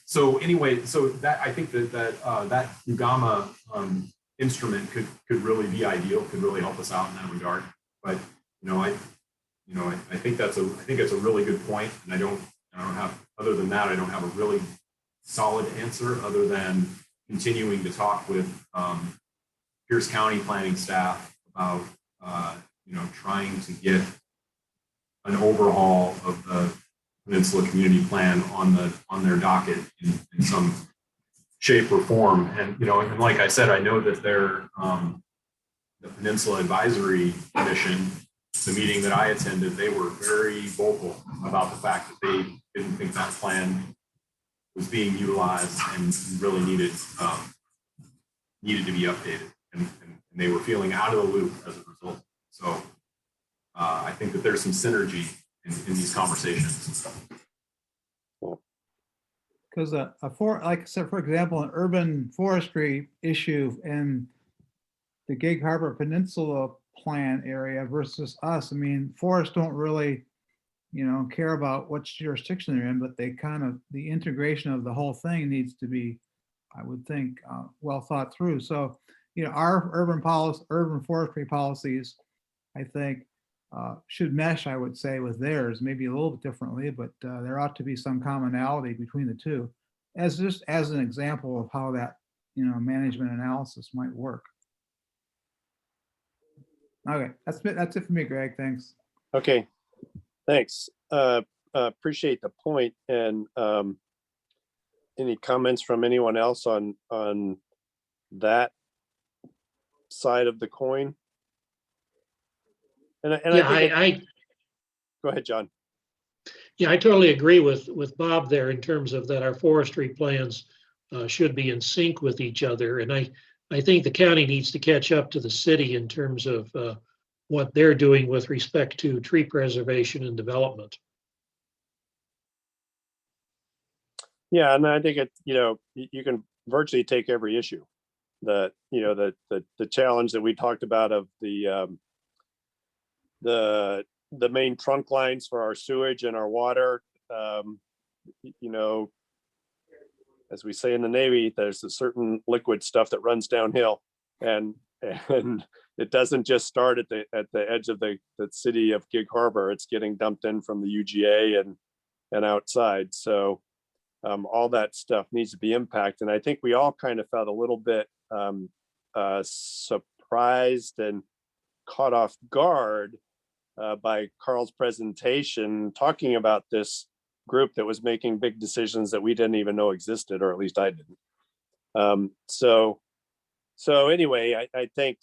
So anyway, so that I think that UGAMA instrument could really be ideal, could really help us out in that regard. But I think it's a really good point, and I don't have, other than that, I don't have a really solid answer other than continuing to talk with Pierce County planning staff about trying to get an overhaul of the Peninsula Community Plan on their docket in some shape or form. And and like I said, I know that the Peninsula Advisory Commission, the meeting that I attended, they were very vocal about the fact that they didn't think that plan was being utilized and really needed to be updated, and they were feeling out of the loop as a result. So I think that there's some synergy in these conversations. Because like I said, for example, an urban forestry issue in the Gig Harbor Peninsula Plan area versus us. I mean, forests don't really, care about what jurisdiction they're in, but they the integration of the whole thing needs to be, I would think, well thought through. So, our urban forestry policies, I think, should mesh, I would say, with theirs, maybe a little bit differently, but there ought to be some commonality between the two, as an example of how that, management analysis might work. Okay, that's it for me, Greg. Thanks. Okay. Thanks. Appreciate the point. And any comments from anyone else on that side of the coin? And Yeah, I think I go ahead, John. Yeah, I totally agree with Bob there in terms of that our forestry plans should be in sync with each other. And I think the county needs to catch up to the city in terms of what they're doing with respect to tree preservation and development. Yeah, and I think you can virtually take every issue. The challenge that we talked about of the main trunk lines for our sewage and our water. As we say in the Navy, there's a certain liquid stuff that runs downhill, and it doesn't just start at the edge of the city of Gig Harbor. It's getting dumped in from the UGA and outside. So all that stuff needs to be impacted. And I think we all kind of felt a little bit surprised and caught off guard by Carl's presentation, talking about this group that was making big decisions that we didn't even know existed, or at least I didn't. So anyway, I think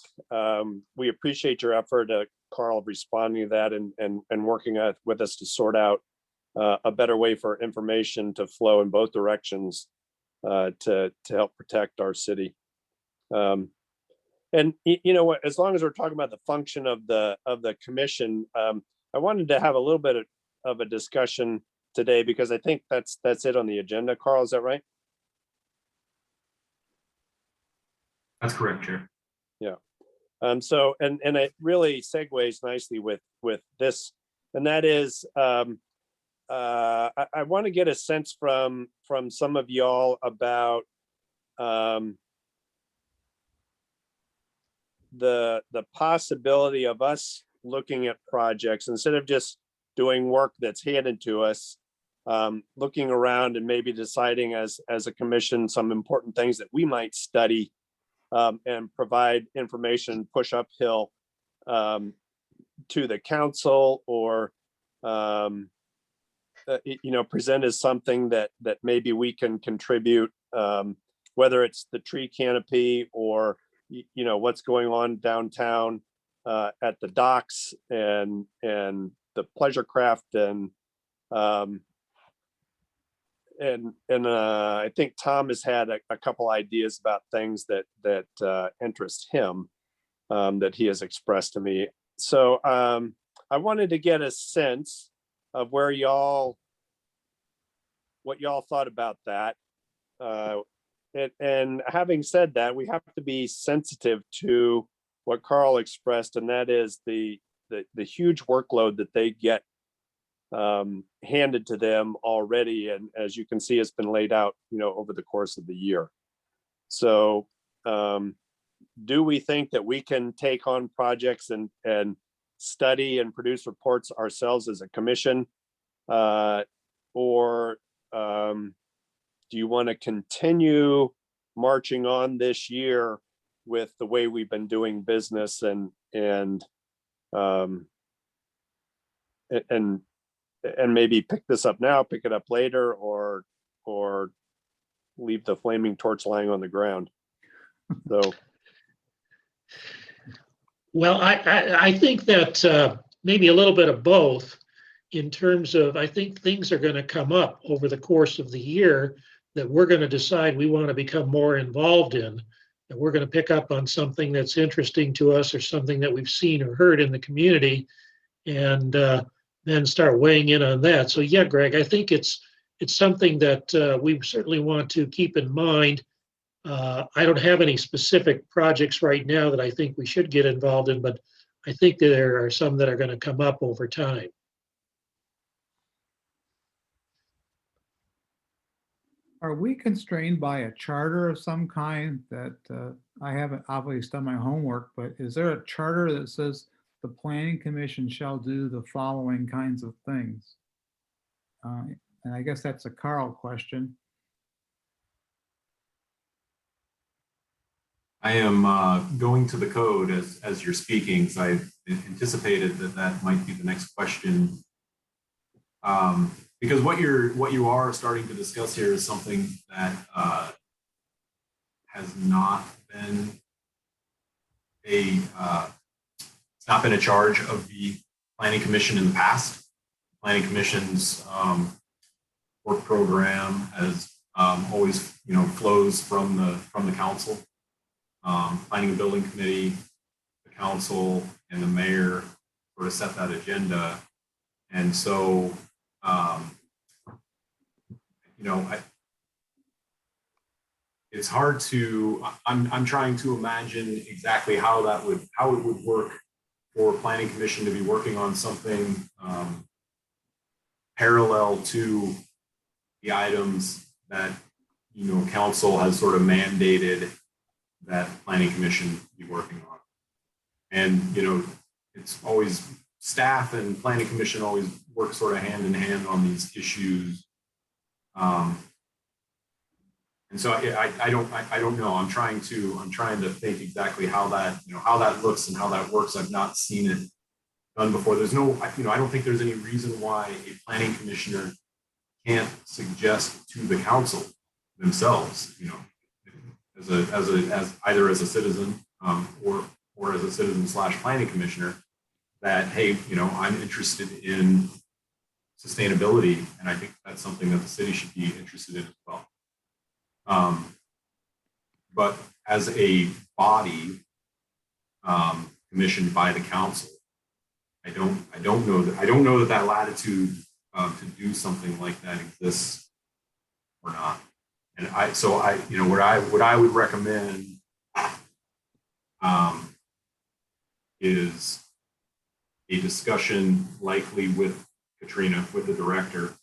we appreciate your effort, Carl, responding to that and working with us to sort out a better way for information to flow in both directions to help protect our city. And you know what, as long as we're talking about the function of the commission, I wanted to have a little bit of a discussion today, because I think that's it on the agenda. Carl, is that right? That's correct, Chair. Yeah. So and it really segues nicely with this, and that is I want to get a sense from some of y'all about the possibility of us looking at projects instead of just doing work that's handed to us, looking around and maybe deciding as a commission some important things that we might study and provide information, push uphill to the council, or present as something that maybe we can contribute, whether it's the tree canopy or what's going on downtown at the docks and the pleasure craft and I think Tom has had a couple ideas about things that interest him that he has expressed to me. So I wanted to get a sense of what y'all thought about that. And having said that, we have to be sensitive to what Carl expressed, and that is the huge workload that they get handed to them already, and as you can see, it's been laid out over the course of the year. So do we think that we can take on projects and study and produce reports ourselves as a commission, or do you want to continue marching on this year with the way we've been doing business and maybe pick this up now, pick it up later, or leave the flaming torch lying on the ground? So, well, I think that maybe a little bit of both, in terms of, I think things are going to come up over the course of the year that we're going to decide we want to become more involved in, and we're going to pick up on something that's interesting to us or something that we've seen or heard in the community, and then start weighing in on that. So yeah, Greg, I think it's something that we certainly want to keep in mind. I don't have any specific projects right now that I think we should get involved in, but I think there are some that are going to come up over time. Are we constrained by a charter of some kind that I haven't obviously done my homework, but is there a charter that says the planning commission shall do the following kinds of things? And I guess that's a Carl question. I am going to the code as you're speaking, so I anticipated that might be the next question Because what you are starting to discuss here is something that has not been it's not been a charge of the Planning Commission in the past. Planning Commission's work program has always, flows from the council. Planning and Building Committee, the council, and the mayor sort of set that agenda. And so, it's hard to, I'm trying to imagine exactly how it would work for Planning Commission to be working on something parallel to the items that, council has sort of mandated that Planning Commission be working on. And, it's always staff and Planning Commission always work sort of hand in hand on these issues. And so I don't know. I'm trying to think exactly how that looks and how that works. I've not seen it done before. There's no, I don't think there's any reason why a planning commissioner can't suggest to the council themselves, as either as a citizen or as a citizen / planning commissioner, that, hey, I'm interested in sustainability, and I think that's something that the city should be interested in as well. But as a body commissioned by the council, I don't know that latitude to do something like that exists or not. And what I would recommend is a discussion likely with Katrina, with the director,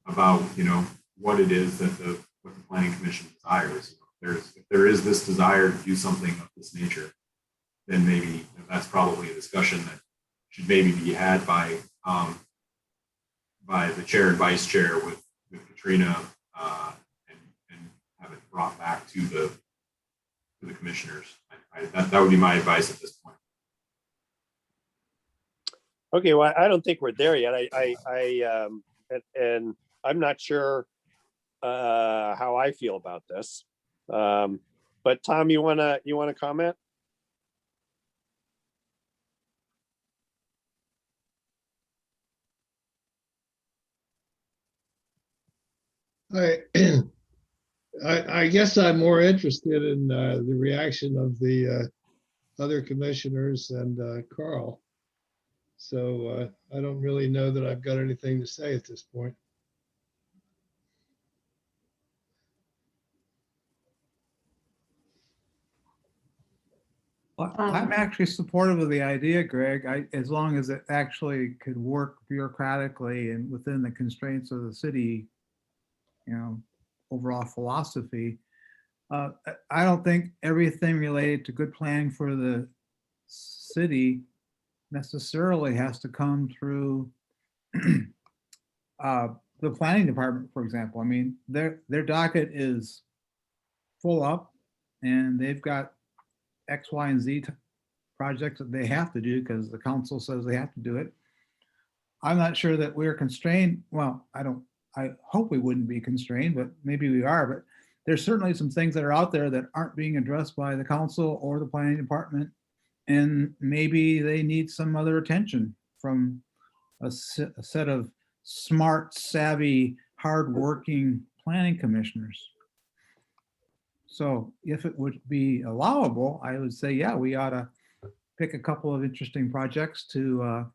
about what it is that what the Planning Commission desires. If there is this desire to do something of this nature, then maybe that's probably a discussion that should maybe be had by the chair and vice chair with Katrina, and have it brought back to the commissioners. That would be my advice at this point. Okay, well, I don't think we're there yet. And I'm not sure how I feel about this. But Tom, you wanna comment? I guess I'm more interested in the reaction of the other commissioners and Carl. So I don't really know that I've got anything to say at this point. Well, I'm actually supportive of the idea, Greg, as long as it actually could work bureaucratically and within the constraints of the city, overall philosophy. I don't think everything related to good planning for the city necessarily has to come through the planning department, for example. I mean, their docket is full up and they've got X, Y, and Z projects that they have to do because the council says they have to do it. I'm not sure that we're constrained. Well, I hope we wouldn't be constrained, but maybe we are. But there's certainly some things that are out there that aren't being addressed by the council or the planning department. And maybe they need some other attention from a set of smart, savvy, hardworking planning commissioners. So if it would be allowable, I would say, yeah, we ought to pick a couple of interesting projects to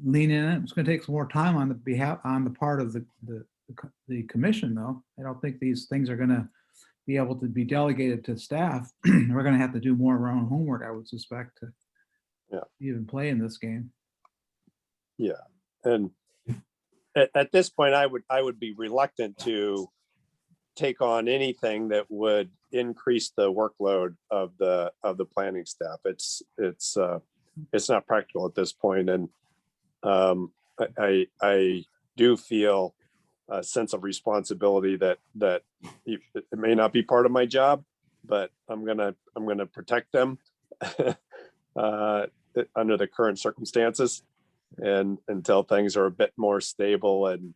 lean in. It's going to take some more time on the part of the commission, though. I don't think these things are going to be able to be delegated to staff. We're going to have to do more of our own homework, I would suspect, to even play in this game. Yeah, and at this point, I would be reluctant to take on anything that would increase the workload of the planning staff. It's not practical at this point, and I do feel a sense of responsibility that it may not be part of my job, but I'm gonna protect them under the current circumstances. and until things are a bit more stable and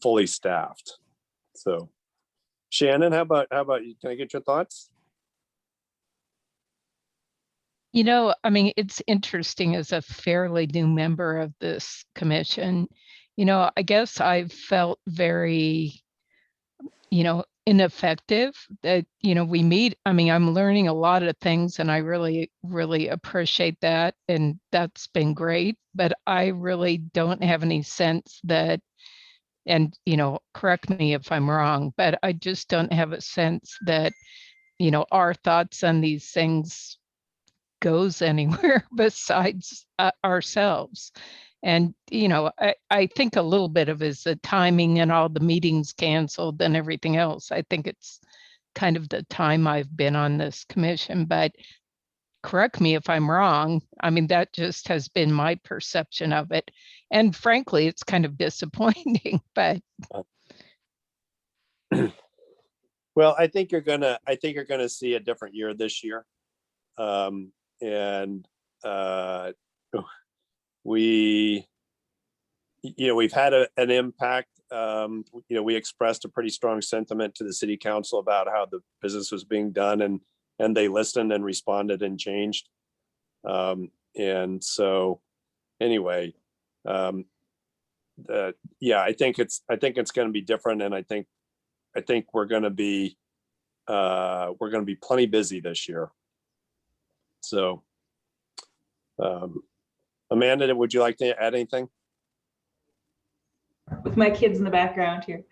fully staffed. So Shannon, how about you? Can I get your thoughts? You know, I mean, it's interesting as a fairly new member of this commission. You know, I guess I felt very, ineffective that, we meet. I mean, I'm learning a lot of things and I really, really appreciate that. And that's been great. But I really don't have any sense that, and, correct me if I'm wrong, but I just don't have a sense that, our thoughts on these things goes anywhere besides ourselves. And, I think a little bit of is the timing and all the meetings canceled and everything else. I think it's kind of the time I've been on this commission, but correct me if I'm wrong. I mean, that just has been my perception of it. And frankly, it's kind of disappointing, but Well, I think you're gonna see a different year this year. And we've had an impact. We expressed a pretty strong sentiment to the city council about how the business was being done, and they listened and responded and changed. And so anyway, yeah, I think it's going to be different, and I think we're going to be plenty busy this year. So, Amanda, would you like to add anything? With my kids in the background here.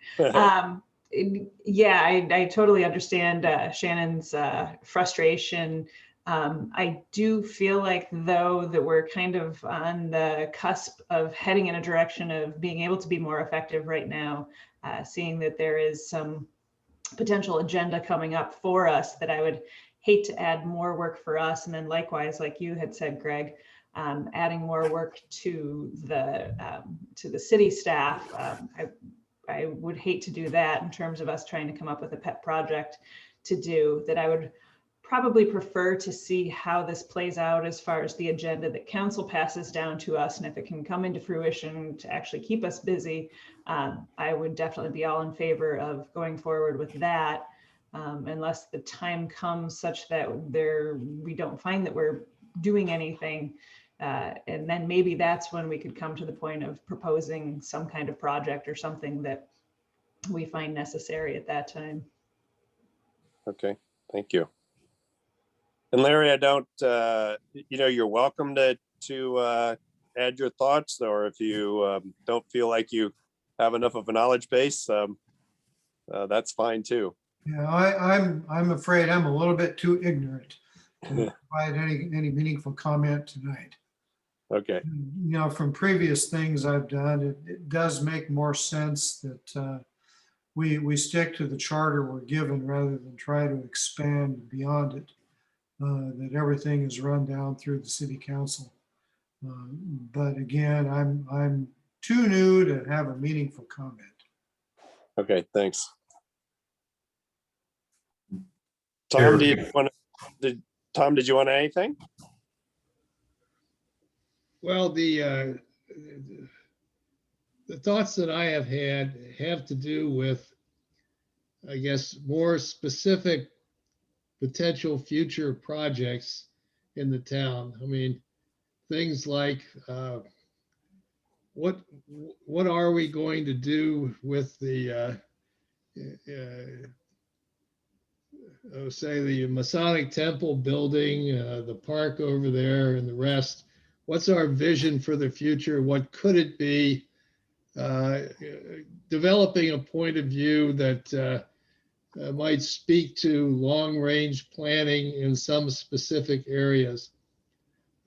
Yeah, I totally understand Shannon's frustration. I do feel like, though, that we're kind of on the cusp of heading in a direction of being able to be more effective right now, seeing that there is some potential agenda coming up for us that I would hate to add more work for us. And then likewise, like you had said, Greg, adding more work to the city staff. I would hate to do that in terms of us trying to come up with a pet project to do. That I would probably prefer to see how this plays out as far as the agenda that council passes down to us, and if it can come into fruition to actually keep us busy, I would definitely be all in favor of going forward with that, unless the time comes such that we don't find that we're doing anything. And then maybe that's when we could come to the point of proposing some kind of project or something that we find necessary at that time. Okay, thank you. And Larry, I don't, you're welcome to add your thoughts, or if you don't feel like you have enough of a knowledge base, that's fine too. Yeah, I'm afraid I'm a little bit too ignorant to provide any meaningful comment tonight. Okay. From previous things I've done, it does make more sense that we stick to the charter we're given rather than try to expand beyond it. That everything is run down through the city council. But again, I'm too new to have a meaningful comment. Okay, thanks. Sure. Tom, did you want anything? Well, the thoughts that I have had have to do with, I guess, more specific potential future projects in the town. I mean, things like what are we going to do with the say the Masonic Temple building, the park over there, and the rest? What's our vision for the future? What could it be? Developing a point of view that might speak to long-range planning in some specific areas.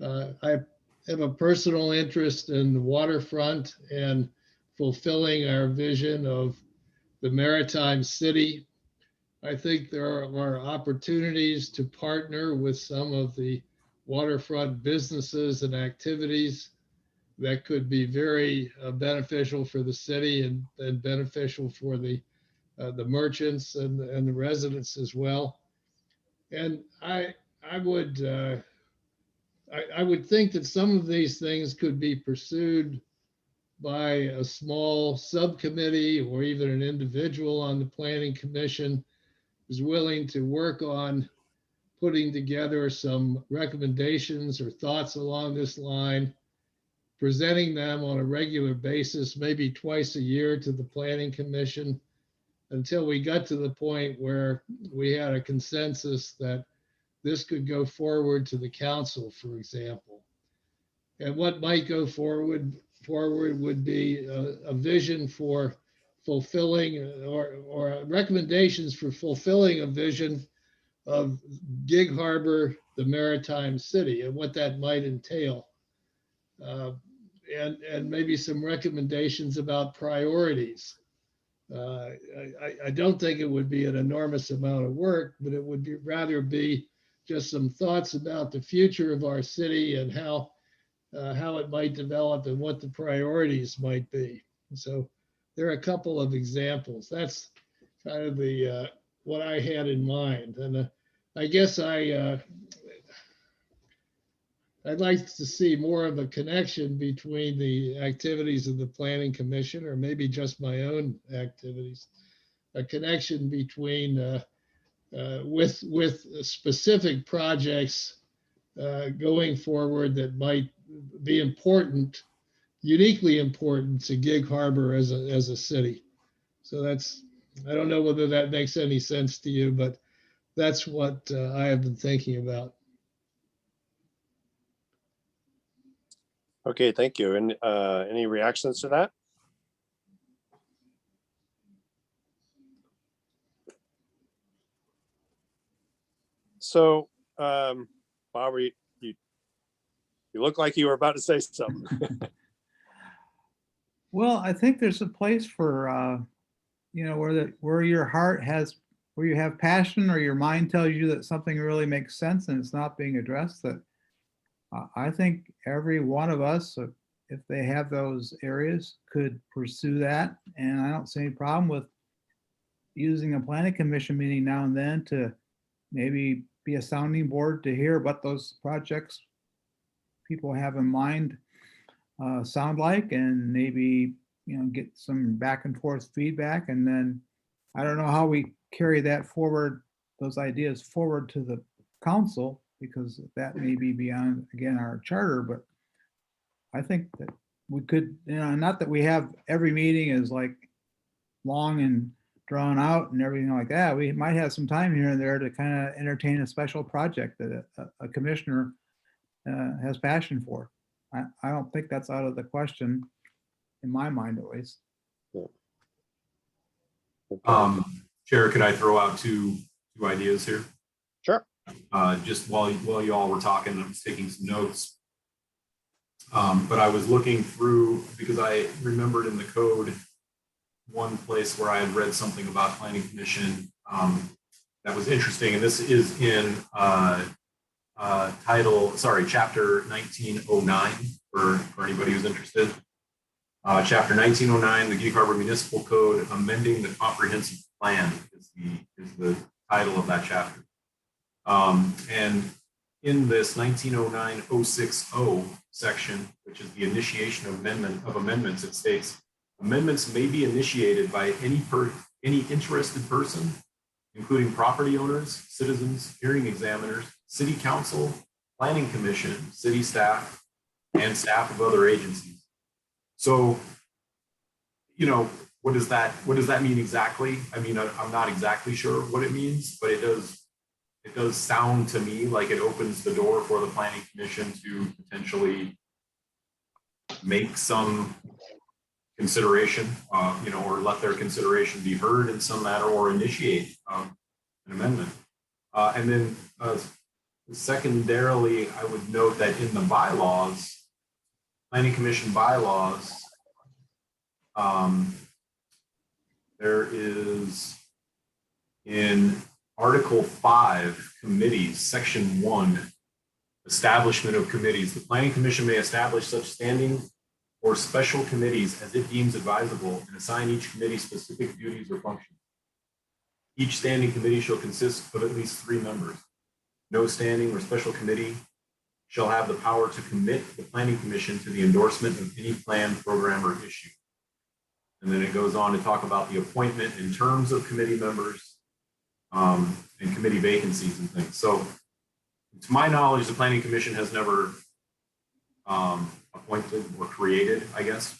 I have a personal interest in the waterfront and fulfilling our vision of the maritime city. I think there are opportunities to partner with some of the waterfront businesses and activities that could be very beneficial for the city and beneficial for the the merchants and the residents as well. And I would think that some of these things could be pursued by a small subcommittee or even an individual on the planning commission who's willing to work on putting together some recommendations or thoughts along this line, presenting them on a regular basis, maybe twice a year to the planning commission, until we got to the point where we had a consensus that this could go forward to the council, for example. And what might go forward would be a vision for fulfilling or recommendations for fulfilling a vision of Gig Harbor, the maritime city, and what that might entail. And maybe some recommendations about priorities. I don't think it would be an enormous amount of work, but it would rather be just some thoughts about the future of our city and how it might develop and what the priorities might be. So there are a couple of examples. That's kind of the what I had in mind. And I guess I'd like to see more of a connection between the activities of the Planning Commission, or maybe just my own activities, a connection between with specific projects going forward that might be important, uniquely important to Gig Harbor as a city. So that's, I don't know whether that makes any sense to you, but that's what I have been thinking about. Okay, thank you. And any reactions to that? So, Barbara, you look like you were about to say something. Well, I think there's a place for, where your heart has, where you have passion or your mind tells you that something really makes sense and it's not being addressed, that I think every one of us, if they have those areas, could pursue that. And I don't see any problem with using a planning commission meeting now and then to maybe be a sounding board to hear what those projects people have in mind sound like, and maybe get some back and forth feedback. And then I don't know how we carry that forward, those ideas forward to the council, because that may be beyond, again, our charter. But I think that we could, not that we have every meeting is like long and drawn out and everything like that. We might have some time here and there to kind of entertain a special project that a commissioner has passion for. I don't think that's out of the question, in my mind at least. Chair, could I throw out two ideas here? Sure. Just while you all were talking, I was taking some notes. But I was looking through, because I remembered in the code one place where I had read something about planning commission that was interesting, and this is in chapter 1909 for anybody who's interested. Chapter 1909, the Gig Harbor Municipal Code, amending the comprehensive plan is the title of that chapter. And in this 1909-060 section, which is the initiation of amendments, it states, amendments may be initiated by any interested person, including property owners, citizens, hearing examiners, city council, planning commission, city staff, and staff of other agencies. So, what does that mean exactly? I mean, I'm not exactly sure what it means, but it does sound to me like it opens the door for the planning commission to potentially make some consideration, or let their consideration be heard in some matter, or initiate an amendment. And then secondarily, I would note that in the bylaws, planning commission bylaws, there is in Article 5, committees, Section 1, establishment of committees. The planning commission may establish such standing or special committees as it deems advisable and assign each committee specific duties or functions. Each standing committee shall consist of at least 3 members. No standing or special committee shall have the power to commit the planning commission to the endorsement of any plan, program, or issue. And then it goes on to talk about the appointment in terms of committee members and committee vacancies and things. So to my knowledge, the planning commission has never appointed or created, I guess,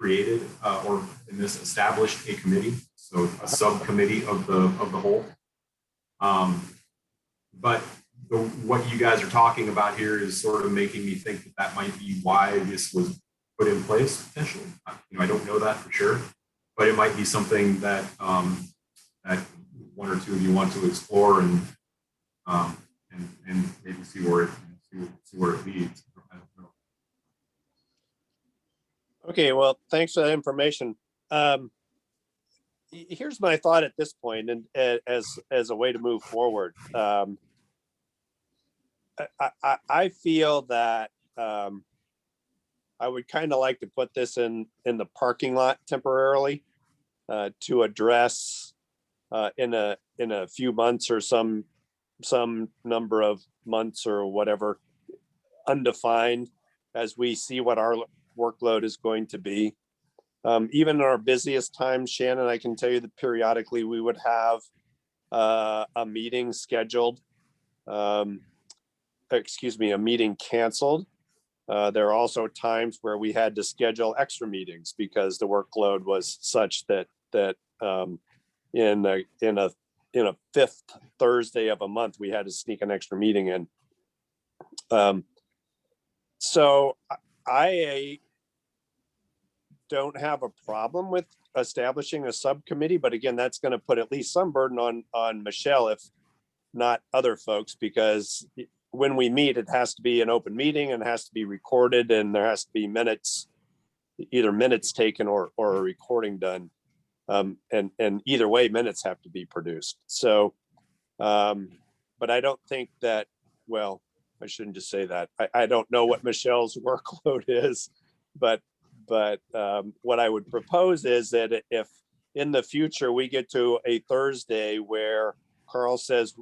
or in this established a committee, so a subcommittee of the whole. But what you guys are talking about here is sort of making me think that that might be why this was put in place potentially. I don't know that for sure, but it might be something that that one or two of you want to explore and maybe see where it leads. I don't know. Okay, well, thanks for that information. Here's my thought at this point, and as a way to move forward. I feel that I would kind of like to put this in the parking lot temporarily to address in a few months or some number of months or whatever, undefined, as we see what our workload is going to be. Even in our busiest times, Shannon, I can tell you that periodically we would have a meeting scheduled. A meeting canceled. There are also times where we had to schedule extra meetings because the workload was such that in a fifth Thursday of a month we had to sneak an extra meeting in. So I don't have a problem with establishing a subcommittee, but again, that's going to put at least some burden on Michelle, if not other folks, because when we meet, it has to be an open meeting and it has to be recorded, and there has to be minutes, either minutes taken or a recording done. And either way, minutes have to be produced. So, but I don't think that, well, I shouldn't just say that. I don't know what Michelle's workload is, but what I would propose is that if in the future we get to a Thursday where Carl says,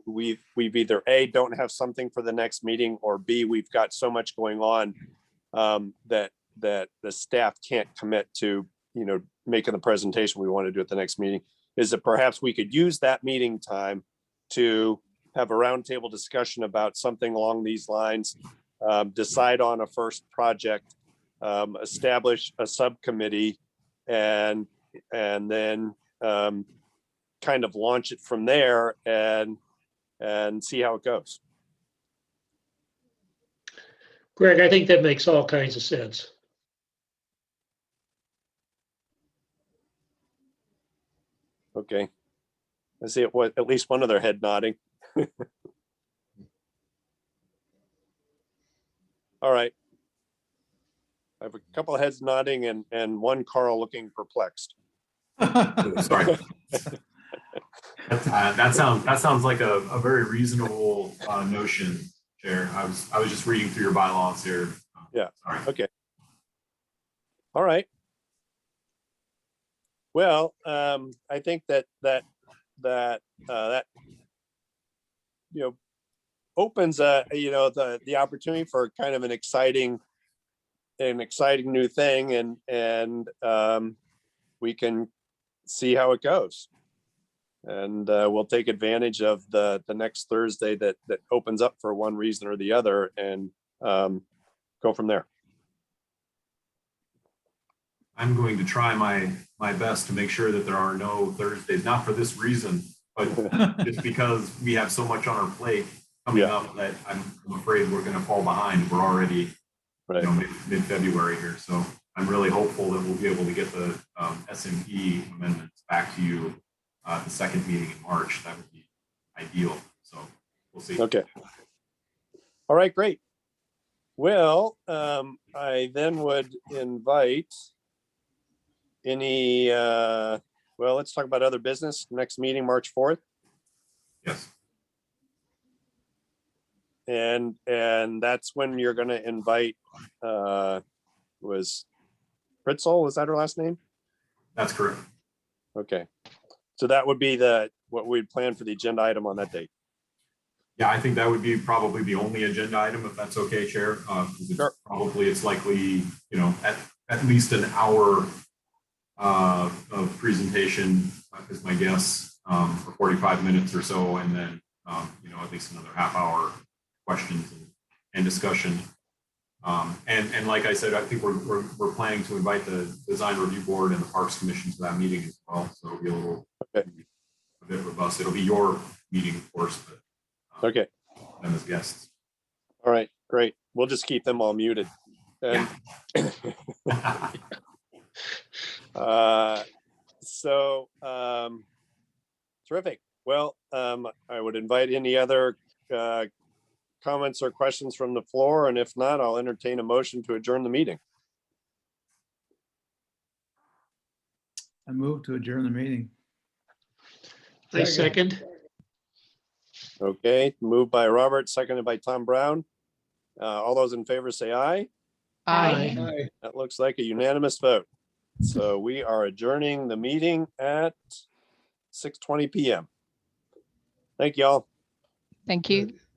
we've either A, don't have something for the next meeting, or B, we've got so much going on that the staff can't commit to, making the presentation we want to do at the next meeting, is that perhaps we could use that meeting time to have a roundtable discussion about something along these lines, decide on a first project, establish a subcommittee, and then kind of launch it from there and see how it goes. Greg, I think that makes all kinds of sense. Okay. I see it was at least one other head nodding. All right. I have a couple of heads nodding and one Carl looking perplexed. Sorry. That sounds like a very reasonable notion, Chair. I was just reading through your bylaws here. Yeah. Sorry. Okay. All right. Well, I think that opens the opportunity for kind of an exciting new thing, and we can see how it goes, and we'll take advantage of the next Thursday that opens up for one reason or the other, and go from there. I'm going to try my best to make sure that there are no Thursdays, not for this reason, but just because we have so much on our plate coming up that I'm afraid we're going to fall behind. We're already mid-February here, so I'm really hopeful that we'll be able to get the SMP amendments back to you the second meeting in March. That would be ideal. So we'll see. Okay. All right, great. Well, I then would invite any, let's talk about other business. Next meeting, March 4th. Yes. And that's when you're going to invite, was Fritzl, was that her last name? That's correct. Okay. So that would be what we'd plan for the agenda item on that date. Yeah, I think that would be probably the only agenda item, if that's okay, Chair. Sure. Probably it's likely, at least an hour of presentation is my guess, for 45 minutes or so, and then at least another half hour questions and discussion. And like I said, I think we're planning to invite the Design Review Board and the Parks Commission to that meeting as well. So it'll be a bit robust. It'll be your meeting, of course, but Okay. them as guests. All right, great. We'll just keep them all muted. And terrific. Well, I would invite any other comments or questions from the floor, and if not, I'll entertain a motion to adjourn the meeting. I move to adjourn the meeting. I second. Okay, moved by Robert, seconded by Tom Brown. All those in favor say aye. Aye. Aye. That looks like a unanimous vote. So we are adjourning the meeting at 6:20 p.m. Thank you all. Thank you.